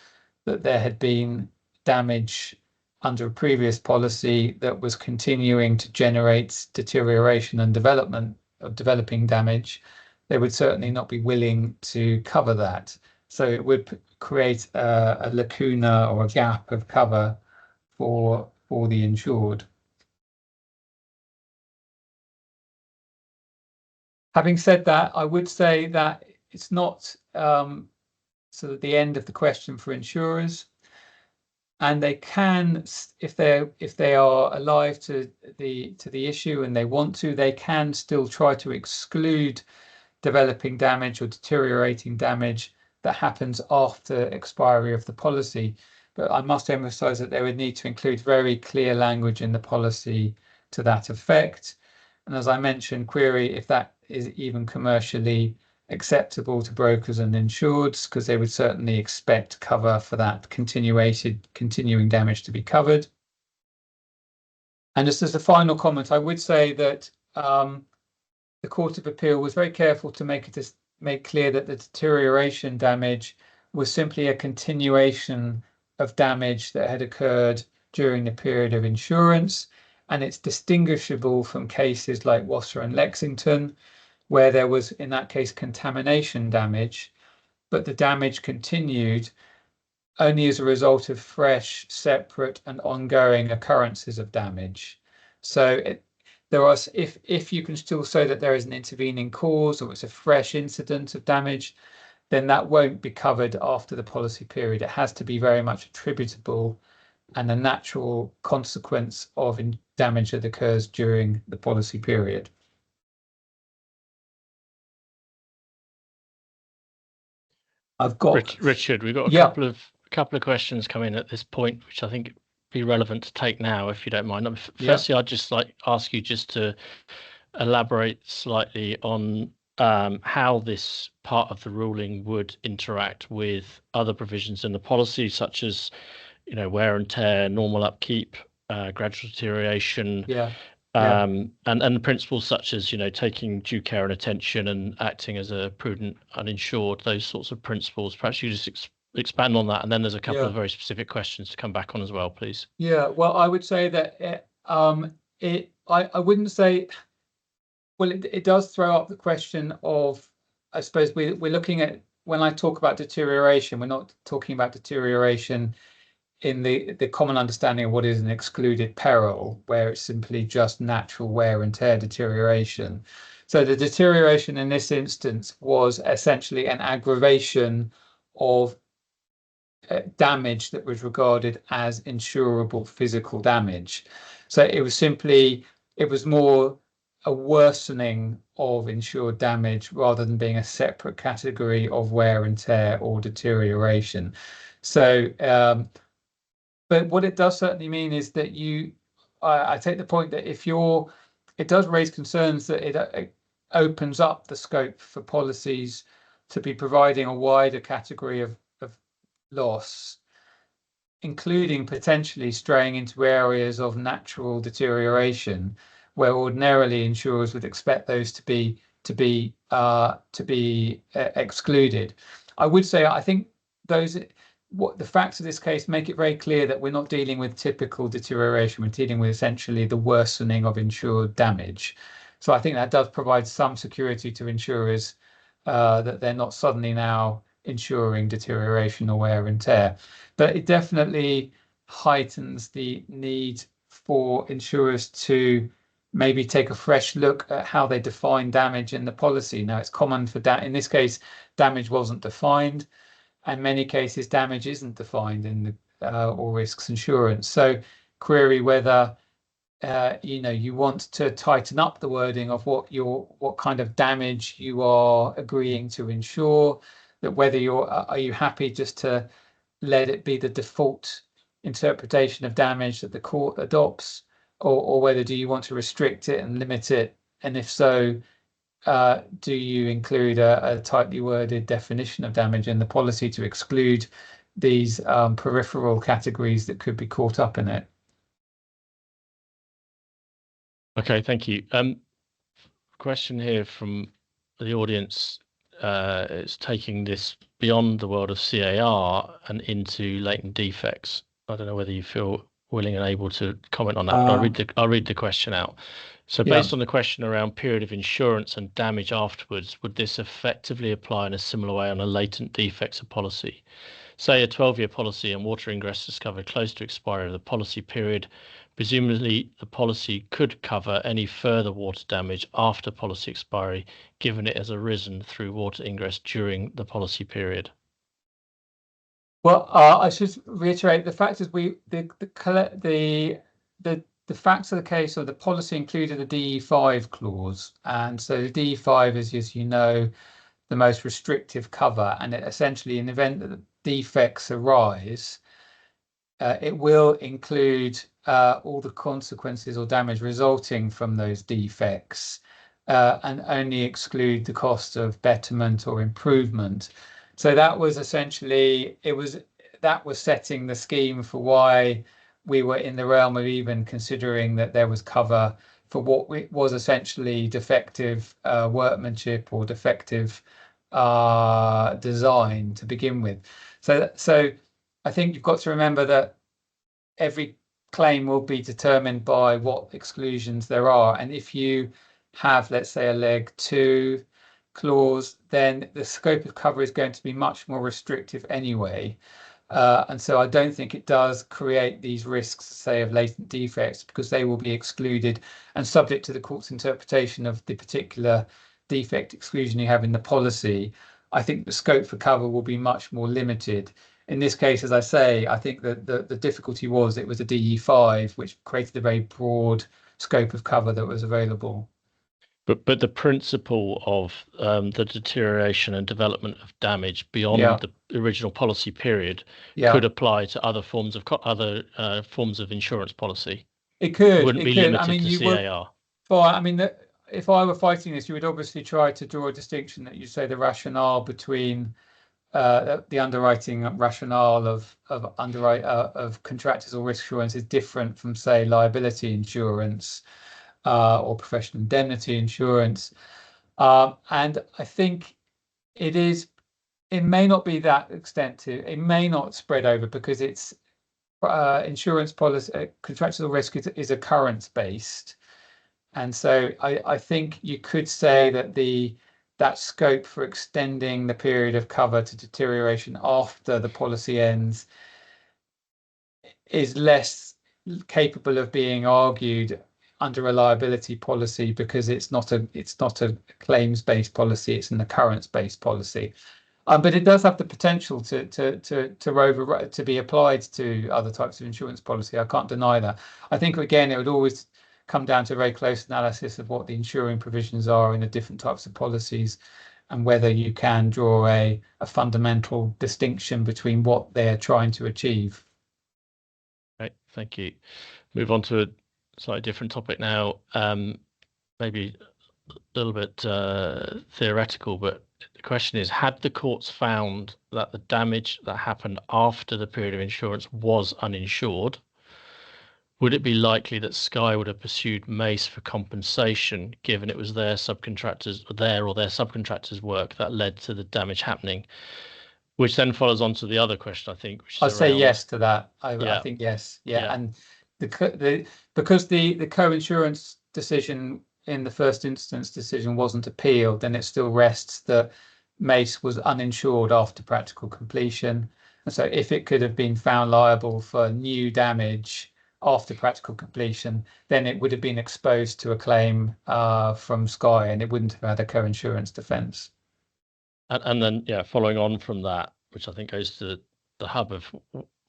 that there had been damage under a previous policy that was continuing to generate deterioration and developing damage, they would certainly not be willing to cover that. So it would create a lacuna or a gap of cover for the insured. Having said that, I would say that it's not sort of the end of the question for insurers, and they can, if they are alive to the issue and they want to, they can still try to exclude developing damage or deteriorating damage that happens after expiry of the policy. But I must emphasize that they would need to include very clear language in the policy to that effect. And as I mentioned, query if that is even commercially acceptable to brokers and insureds, because they would certainly expect cover for that continuing damage to be covered. And just as a final comment, I would say that the Court of Appeal was very careful to make clear that the deterioration damage was simply a continuation of damage that had occurred during the period of insurance, and it's distinguishable from cases like Worcester and Lexington, where there was, in that case, contamination damage, but the damage continued only as a result of fresh, separate, and ongoing occurrences of damage. So there are, if you can still say that there is an intervening cause or it's a fresh incident of damage, then that won't be covered after the policy period. It has to be very much attributable and a natural consequence of damage that occurs during the policy period. I've got
Richard, we've got a couple of questions coming at this point, which I think be relevant to take now, if you don't mind. Firstly, I'd just like ask you just to elaborate slightly on how this part of the ruling would interact with other provisions in the policy, such as, wear and tear, normal upkeep, gradual deterioration, and principles such as, taking due care and attention and acting as a prudent uninsured, those sorts of principles. Perhaps you just expand on that, and then there's a couple of very specific questions to come back on as well, please.
Yeah, well, I would say that I wouldn't say. Well, it does throw up the question of, I suppose we're looking at, when I talk about deterioration, we're not talking about deterioration in the common understanding of what is an excluded peril, where it's simply just natural wear and tear deterioration. So the deterioration in this instance was essentially an aggravation of damage that was regarded as insurable physical damage. So it was more a worsening of insured damage rather than being a separate category of wear and tear or deterioration. So, but what it does certainly mean is that I take the point that it does raise concerns that it opens up the scope for policies to be providing a wider category of loss, including potentially straying into areas of natural deterioration, where ordinarily insurers would expect those to be excluded. I would say I think what the facts of this case make it very clear that we're not dealing with typical deterioration. We're dealing with essentially the worsening of insured damage. So I think that does provide some security to insurers that they're not suddenly now insuring deterioration or wear and tear. But it definitely heightens the need for insurers to maybe take a fresh look at how they define damage in the policy. Now, it's common for that. In this case, damage wasn't defined. In many cases, damage isn't defined in the all risks insurance. So query whether you want to tighten up the wording of what kind of damage you are agreeing to insure, that whether are you happy just to let it be the default interpretation of damage that the court adopts, or whether do you want to restrict it and limit it, and if so, do you include a tightly worded definition of damage in the policy to exclude these peripheral categories that could be caught up in it?
Okay, thank you. Question here from the audience is taking this beyond the world of CAR and into latent defects. I don't know whether you feel willing and able to comment on that, but I'll read the question out. So based on the question around period of insurance and damage afterwards, would this effectively apply in a similar way on a latent defects of policy? Say a 12-year policy and water ingress discovered close to expiry of the policy period. Presumably, the policy could cover any further water damage after policy expiry, given it has arisen through water ingress during the policy period.
Well, I should reiterate the fact is the facts of the case, or the policy included a DE5 clause, and so the DE5 is, as you know, the most restrictive cover, and it essentially, in the event that the defects arise, it will include all the consequences or damage resulting from those defects, and only exclude the cost of betterment or improvement. So that was essentially, that was setting the scheme for why we were in the realm of even considering that there was cover for what was essentially defective workmanship or defective design to begin with. So I think you've got to remember that every claim will be determined by what exclusions there are. And if you have, let's say, a leg 2 clause, then the scope of cover is going to be much more restrictive anyway. And so I don't think it does create these risks, say, of latent defects, because they will be excluded and subject to the court's interpretation of the particular defect exclusion you have in the policy. I think the scope for cover will be much more limited. In this case, as I say, I think that the difficulty was it was a DE5, which created a very broad scope of cover that was available.
But the principle of the deterioration and development of damage beyond the original policy period could apply to other forms of insurance policy.
It could.
It wouldn't be limited to CAR.
Well, I mean, if I were fighting this, you would obviously try to draw a distinction that you say the rationale between the underwriting rationale of contractors or risk assurance is different from, say, liability insurance or professional indemnity insurance. And I think it may not be that extensive. It may not spread over because it's insurance policy, contractual risk is occurrence based. And so I think you could say that that scope for extending the period of cover to deterioration after the policy ends is less capable of being argued under a liability policy because it's not a claims-based policy, it's an occurrence-based policy. But it does have the potential to be applied to other types of insurance policy. I can't deny that. I think again it would always come down to a very close analysis of what the insuring provisions are in the different types of policies and whether you can draw a fundamental distinction between what they're trying to achieve.
Right, thank you. Move on to a slightly different topic now, maybe a little bit theoretical, but the question is, had the courts found that the damage that happened after the period of insurance was uninsured, would it be likely that Sky would have pursued Mace for compensation, given it was their subcontractors' work that led to the damage happening? Which then follows on to the other question, I think. Which is
I'll say yes to that. I think yes. Yeah. And because the co-insurance decision in the first instance decision wasn't appealed, then it still rests that Mace was uninsured after practical completion. And so if it could have been found liable for new damage after practical completion, then it would have been exposed to a claim from Sky and it wouldn't have had a co-insurance defence.
And then, following on from that, which I think goes to the hub of,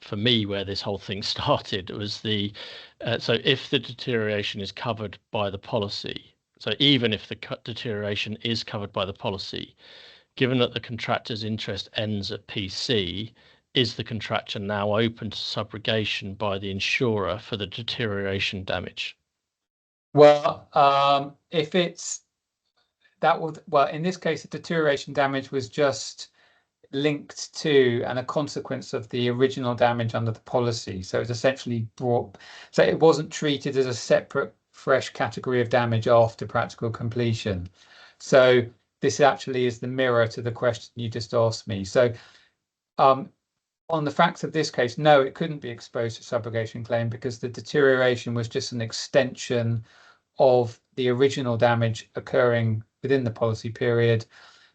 for me, where this whole thing started, was so if the deterioration is covered by the policy, so even if the deterioration is covered by the policy, given that the contractor's interest ends at PC, is the contractor now open to subrogation by the insurer for the deterioration damage?
Well, if it's that would, well, in this case, the deterioration damage was just linked to and a consequence of the original damage under the policy. So it's essentially so it wasn't treated as a separate, fresh category of damage after practical completion. So this actually is the mirror to the question you just asked me. So on the facts of this case, no, it couldn't be exposed to subrogation claim because the deterioration was just an extension of the original damage occurring within the policy period,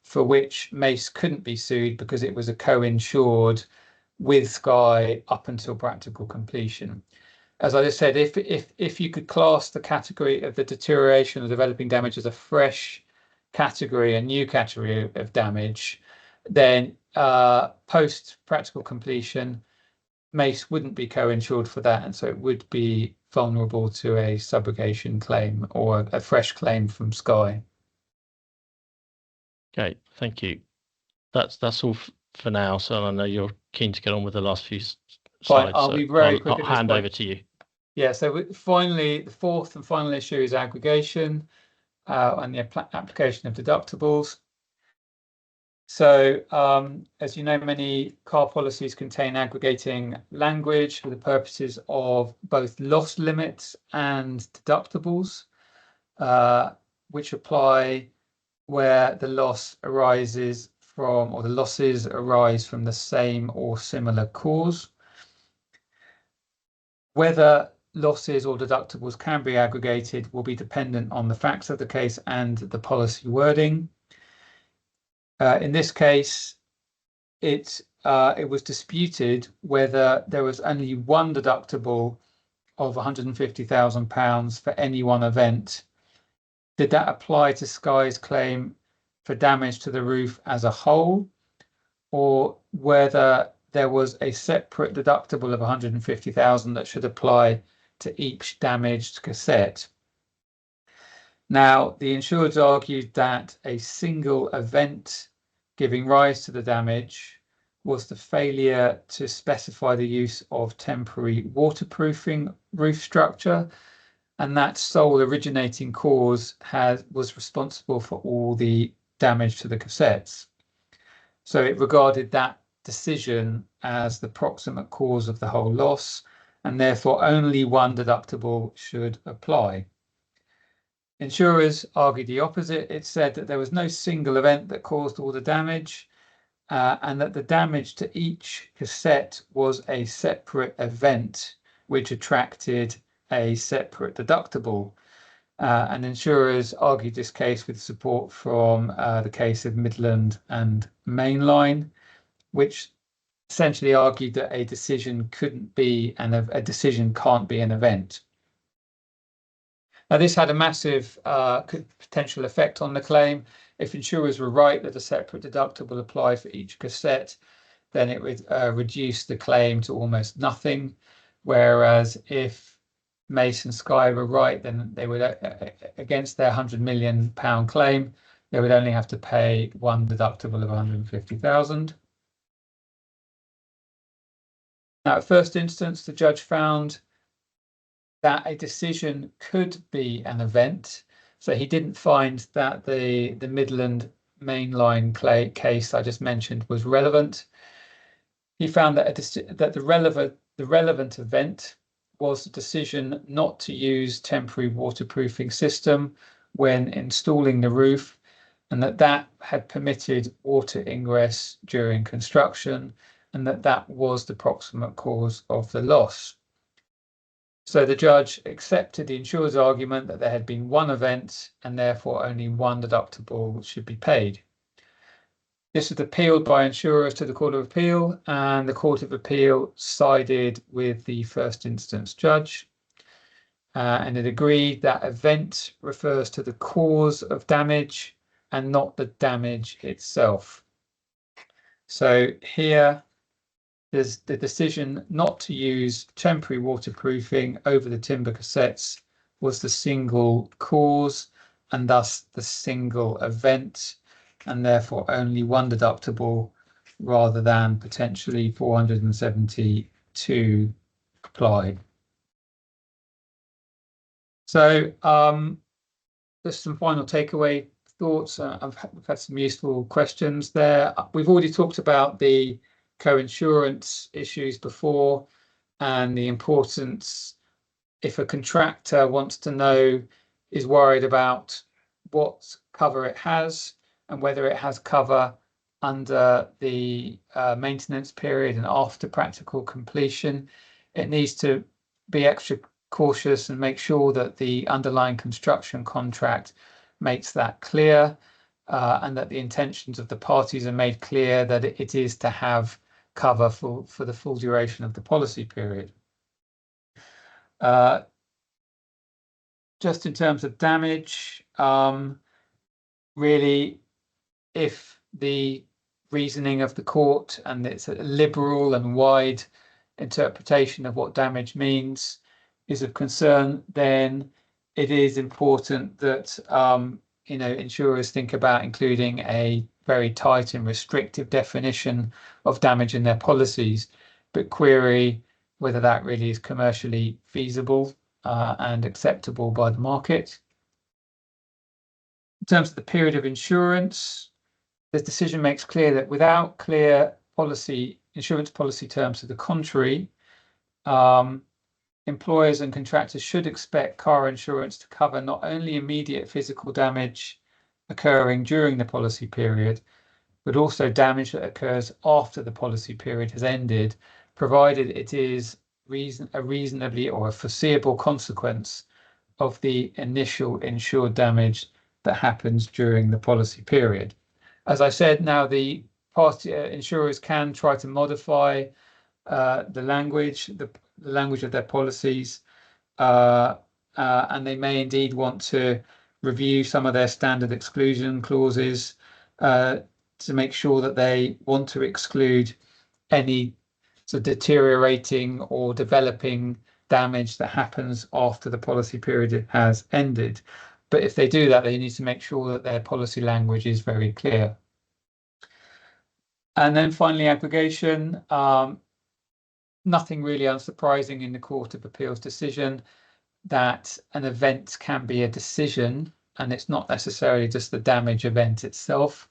for which Mace couldn't be sued because it was a co-insured with Sky up until practical completion. As I just said, if you could class the category of the deterioration or developing damage as a fresh category, a new category of damage, then post practical completion, Mace wouldn't be co-insured for that, and so it would be vulnerable to a subrogation claim or a fresh claim from Sky.
Okay, thank you. That's all for now. So I know you're keen to get on with the last few slides.
I'll be very quick.
I'll hand over to you.
Yeah. So finally, the fourth and final issue is aggregation and the application of deductibles. So as you know, many car policies contain aggregating language for the purposes of both loss limits and deductibles, which apply where the loss arises from, or the losses arise from the same or similar cause. Whether losses or deductibles can be aggregated will be dependent on the facts of the case and the policy wording. In this case, it was disputed whether there was only one deductible of £150,000 for any one event. Did that apply to Sky's claim for damage to the roof as a whole, or whether there was a separate deductible of £150,000 that should apply to each damaged cassette? Now, the insureds argued that a single event giving rise to the damage was the failure to specify the use of temporary waterproofing roof structure, and that sole originating cause was responsible for all the damage to the cassettes. So it regarded that decision as the proximate cause of the whole loss, and therefore only one deductible should apply. Insurers argued the opposite. It said that there was no single event that caused all the damage, and that the damage to each cassette was a separate event which attracted a separate deductible. And insurers argued this case with support from the case of Midland and Mainline, which essentially argued that a decision couldn't be a decision can't be an event. Now, this had a massive potential effect on the claim. If insurers were right that a separate deductible applied for each cassette, then it would reduce the claim to almost nothing. Whereas if Mace and Sky were right, then they would, against their £100 million claim, they would only have to pay one deductible of £150,000. Now, at first instance, the judge found that a decision could be an event. So he didn't find that the Midland Mainline case I just mentioned was relevant. He found that the relevant event was the decision not to use temporary waterproofing system when installing the roof, and that had permitted water ingress during construction, and that was the proximate cause of the loss. So the judge accepted the insurer's argument that there had been one event and therefore only one deductible should be paid. This was appealed by insurers to the Court of Appeal, and the Court of Appeal sided with the first instance judge, and it agreed that event refers to the cause of damage and not the damage itself. So here, there's the decision not to use temporary waterproofing over the timber cassettes was the single cause and thus the single event, and therefore only one deductible rather than potentially 472 applied. So just some final takeaway thoughts. We've had some useful questions there. We've already talked about the co-insurance issues before, and the importance, if a contractor wants to know, is worried about what cover it has and whether it has cover under the maintenance period and after practical completion, it needs to be extra cautious and make sure that the underlying construction contract makes that clear, and that the intentions of the parties are made clear that it is to have cover for the full duration of the policy period. Just in terms of damage, really, if the reasoning of the court and it's a liberal and wide interpretation of what damage means is of concern, then it is important that insurers think about including a very tight and restrictive definition of damage in their policies, but query whether that really is commercially feasible and acceptable by the market. In terms of the period of insurance, the decision makes clear that without clear insurance policy terms to the contrary, employers and contractors should expect car insurance to cover not only immediate physical damage occurring during the policy period, but also damage that occurs after the policy period has ended, provided it is reasonably or a foreseeable consequence of the initial insured damage that happens during the policy period. As I said, now the insurers can try to modify the language of their policies, and they may indeed want to review some of their standard exclusion clauses to make sure that they want to exclude any sort of deteriorating or developing damage that happens after the policy period has ended. But if they do that, they need to make sure that their policy language is very clear. And then finally, aggregation. Nothing really unsurprising in the Court of Appeal's decision that an event can be a decision, and it's not necessarily just the damage event itself.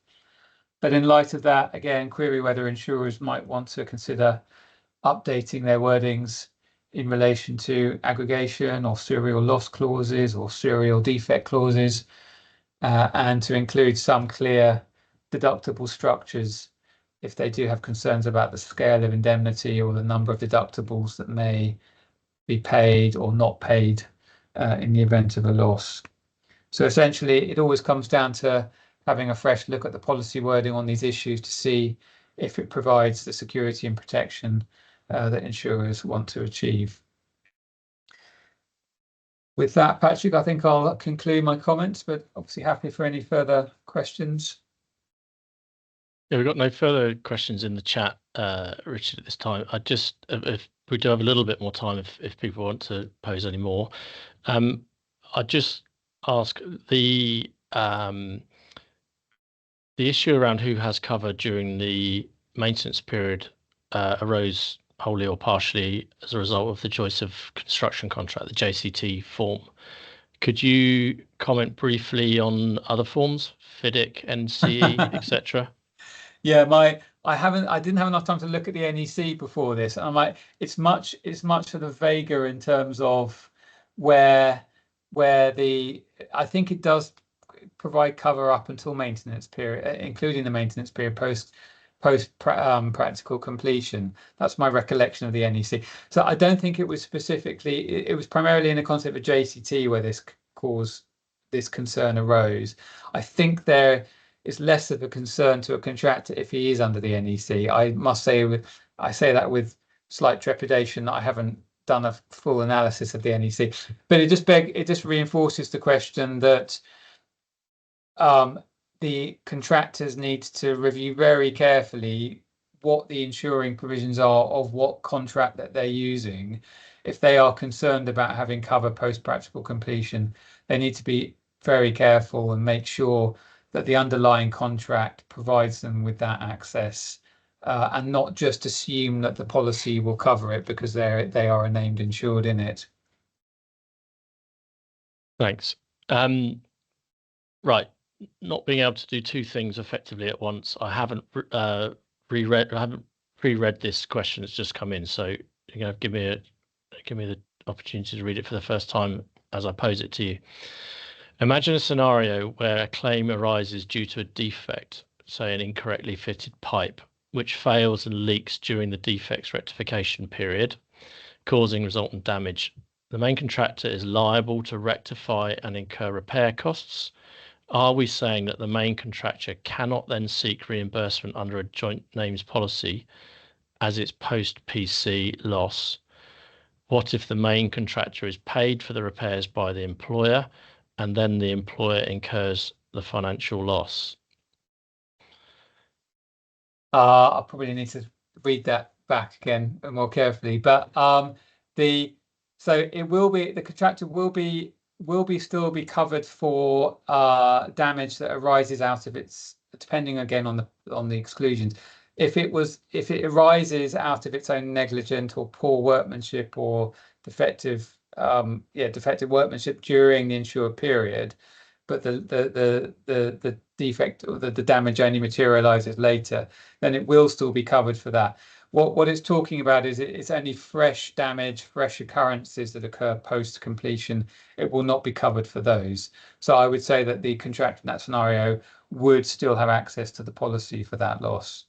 But in light of that, again, query whether insurers might want to consider updating their wordings in relation to aggregation or serial loss clauses or serial defect clauses, and to include some clear deductible structures if they do have concerns about the scale of indemnity or the number of deductibles that may be paid or not paid in the event of a loss. So essentially, it always comes down to having a fresh look at the policy wording on these issues to see if it provides the security and protection that insurers want to achieve. With that, Patrick, I think I'll conclude my comments, but obviously happy for any further questions.
Yeah, we've got no further questions in the chat, Richard, at this time. I just, if we do have a little bit more time, if people want to pose any more, I just ask the issue around who has cover during the maintenance period arose wholly or partially as a result of the choice of construction contract, the JCT form. Could you comment briefly on other forms, FIDIC, NCE, etc.?
Yeah, I didn't have enough time to look at the NEC before this. It's much sort of vaguer in terms of where I think it does provide cover up until maintenance period, including the maintenance period post practical completion. That's my recollection of the NEC. So I don't think it was specifically. It was primarily in the concept of JCT where this concern arose. I think there is less of a concern to a contractor if he is under the NEC. I must say, I say that with slight trepidation that I haven't done a full analysis of the NEC, but it just reinforces the question that the contractors need to review very carefully what the insuring provisions are of what contract that they're using. If they are concerned about having cover post practical completion, they need to be very careful and make sure that the underlying contract provides them with that access, and not just assume that the policy will cover it because they are a named insured in it.
Thanks. Right. Not being able to do two things effectively at once. I haven't pre-read this question. It's just come in, so you're going to give me the opportunity to read it for the first time as I pose it to you. Imagine a scenario where a claim arises due to a defect, say an incorrectly fitted pipe, which fails and leaks during the defect's rectification period, causing resultant damage. The main contractor is liable to rectify and incur repair costs. Are we saying that the main contractor cannot then seek reimbursement under a joint names policy as its post-PC loss? What if the main contractor is paid for the repairs by the employer and then the employer incurs the financial loss?
I probably need to read that back again more carefully, but the contractor will still be covered for damage that arises out of its, depending again on the exclusions. If it arises out of its own negligent or poor workmanship or defective workmanship during the insured period, but the defect or the damage only materializes later, then it will still be covered for that. What it's talking about is it's only fresh damage, fresh occurrences that occur post completion. It will not be covered for those. So I would say that the contractor in that scenario would still have access to the policy for that loss.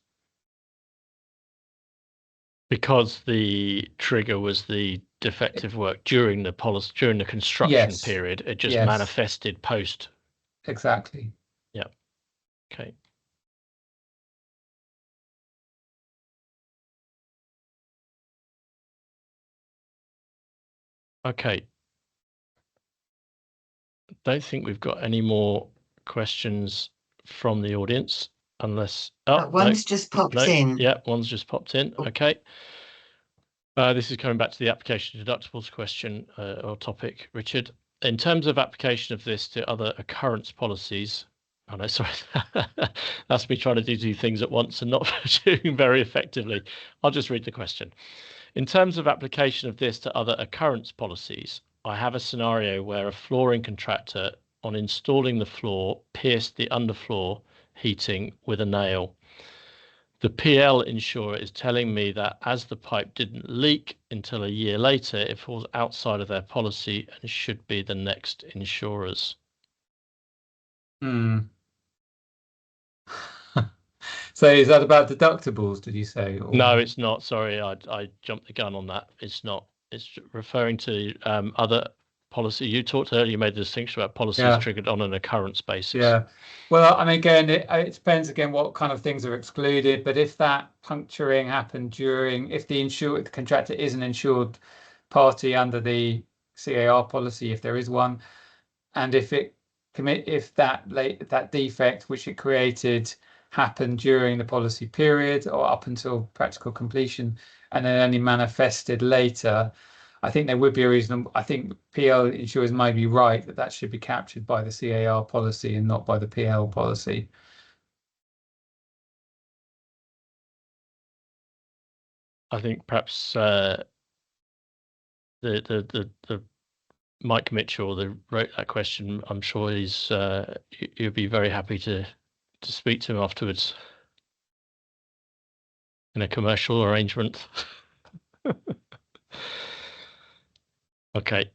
Because the trigger was the defective work during the construction
Yes,
period, it just
yes,
manifested post.
exactly.
Yeah. Okay. Okay. Don't think we've got any more questions from the audience, unless
one's just popped in.
Yeah, one's just popped in. Okay. This is coming back to the application deductibles question or topic, Richard. In terms of application of this to other occurrence policies, oh no, sorry, that's me trying to do two things at once and not doing very effectively. I'll just read the question. In terms of application of this to other occurrence policies, I have a scenario where a flooring contractor, on installing the floor, pierced the underfloor heating with a nail. The PL insurer is telling me that as the pipe didn't leak until a year later, it falls outside of their policy and should be the next insurers.
So is that about deductibles, did you say? Or...
No, it's not. Sorry, I jumped the gun on that. It's not. It's referring to other policy. You talked earlier, you made the distinction about policies triggered on an occurrence basis.
Yeah. Well, I mean, again, it depends again what kind of things are excluded. But if that puncturing happened during, if the contractor is an insured party under the CAR policy, if there is one, and if that defect which it created happened during the policy period or up until practical completion, and then only manifested later, I think there would be a reason. I think PL insurers might be right that should be captured by the CAR policy and not by the PL policy.
I think perhaps the Mike Mitchell that wrote that question, I'm sure he'll be very happy to speak to him afterwards in a commercial arrangement. Okay.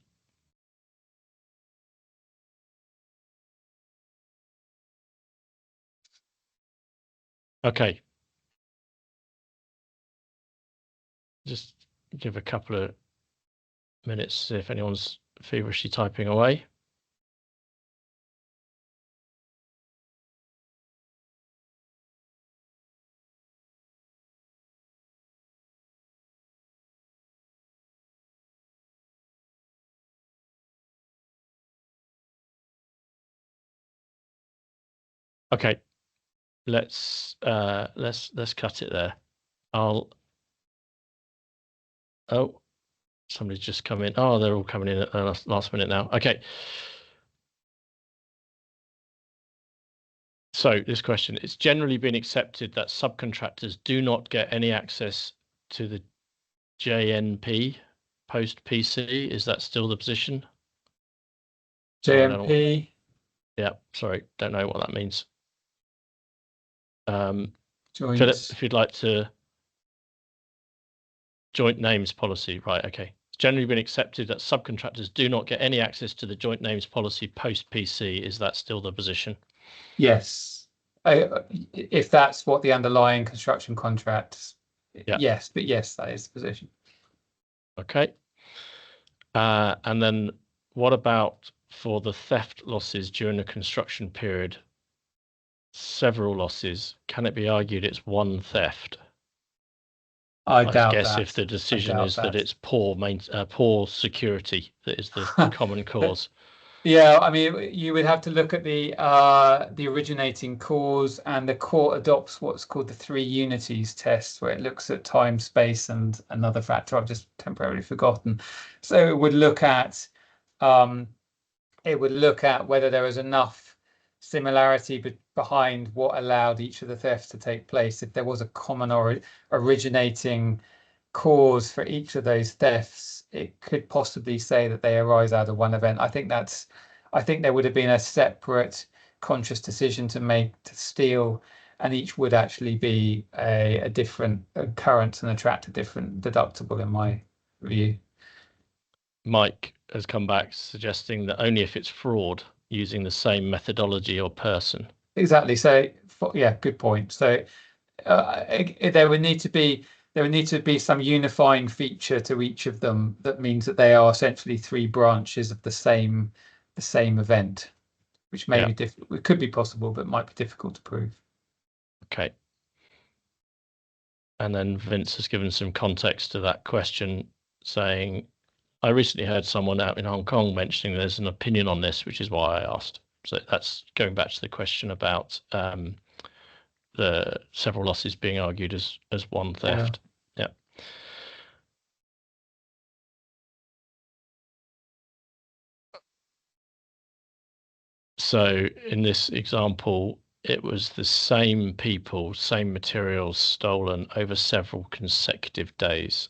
Okay. Just give a couple of minutes if anyone's feverishly typing away. Okay, let's cut it there. Oh, somebody's just come in. Oh, they're all coming in at the last minute now. Okay. So this question, it's generally been accepted that subcontractors do not get any access to the JNP post PC. Is that still the position?
JNP?
Yeah, sorry, don't know what that means.
Philip,
if you'd like to. Joint names policy, right, okay. It's generally been accepted that subcontractors do not get any access to the joint names policy post PC. Is that still the position?
Yes. If that's what the underlying construction contract, yes, but yes, that is the position.
Okay. And then what about for the theft losses during the construction period? Several losses. Can it be argued it's one theft?
I doubt
guess
that.
If the decision is that it's poor security that is the common cause.
Yeah, I mean, you would have to look at the originating cause, and the court adopts what's called the 3 unities test, where it looks at time, space, and another factor I've just temporarily forgotten. So it would look at whether there was enough similarity behind what allowed each of the thefts to take place. If there was a common originating cause for each of those thefts, it could possibly say that they arise out of one event. I think there would have been a separate conscious decision to steal, and each would actually be a different occurrence and attract a different deductible, in my view.
Mike has come back suggesting that only if it's fraud using the same methodology or person.
Exactly. So yeah, good point. So there would need to be there would need to be some unifying feature to each of them that means that they are essentially 3 branches of the same event, which may be difficult. It could be possible, but might be difficult to prove.
Okay. And then Vince has given some context to that question, saying, I recently heard someone out in Hong Kong mentioning there's an opinion on this, which is why I asked. So that's going back to the question about the several losses being argued as one theft. Yeah. So in this example, it was the same people, same materials stolen over several consecutive days.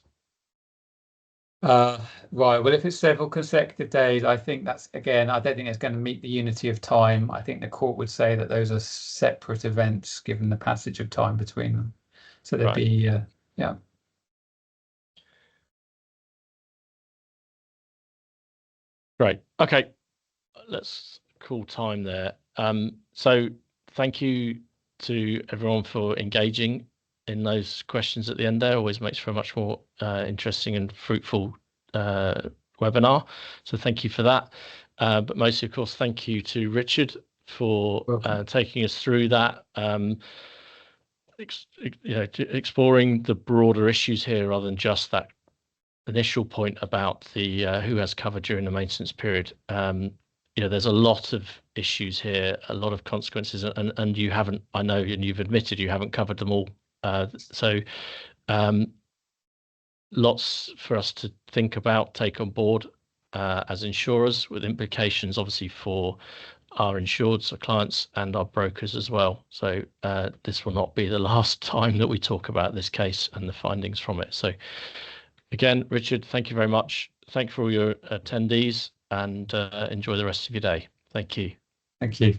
Right. Well, if it's several consecutive days, I think that's, again, I don't think it's going to meet the unity of time. I think the court would say that those are separate events given the passage of time between them. So there'd be, yeah.
Great. Okay. Let's call time there. So thank you to everyone for engaging in those questions at the end there. Always makes for a much more interesting and fruitful webinar. So thank you for that. But mostly, of course, thank you to Richard for taking us through that, exploring the broader issues here rather than just that initial point about the who has cover during the maintenance period. There's a lot of issues here, a lot of consequences, and you haven't, I know, and you've admitted you haven't covered them all. So lots for us to think about, take on board as insurers, with implications obviously for our insureds, our clients, and our brokers as well. So this will not be the last time that we talk about this case and the findings from it. So again, Richard, thank you very much. Thank you for all your attendees, and enjoy the rest of your day. Thank you.
Thank you.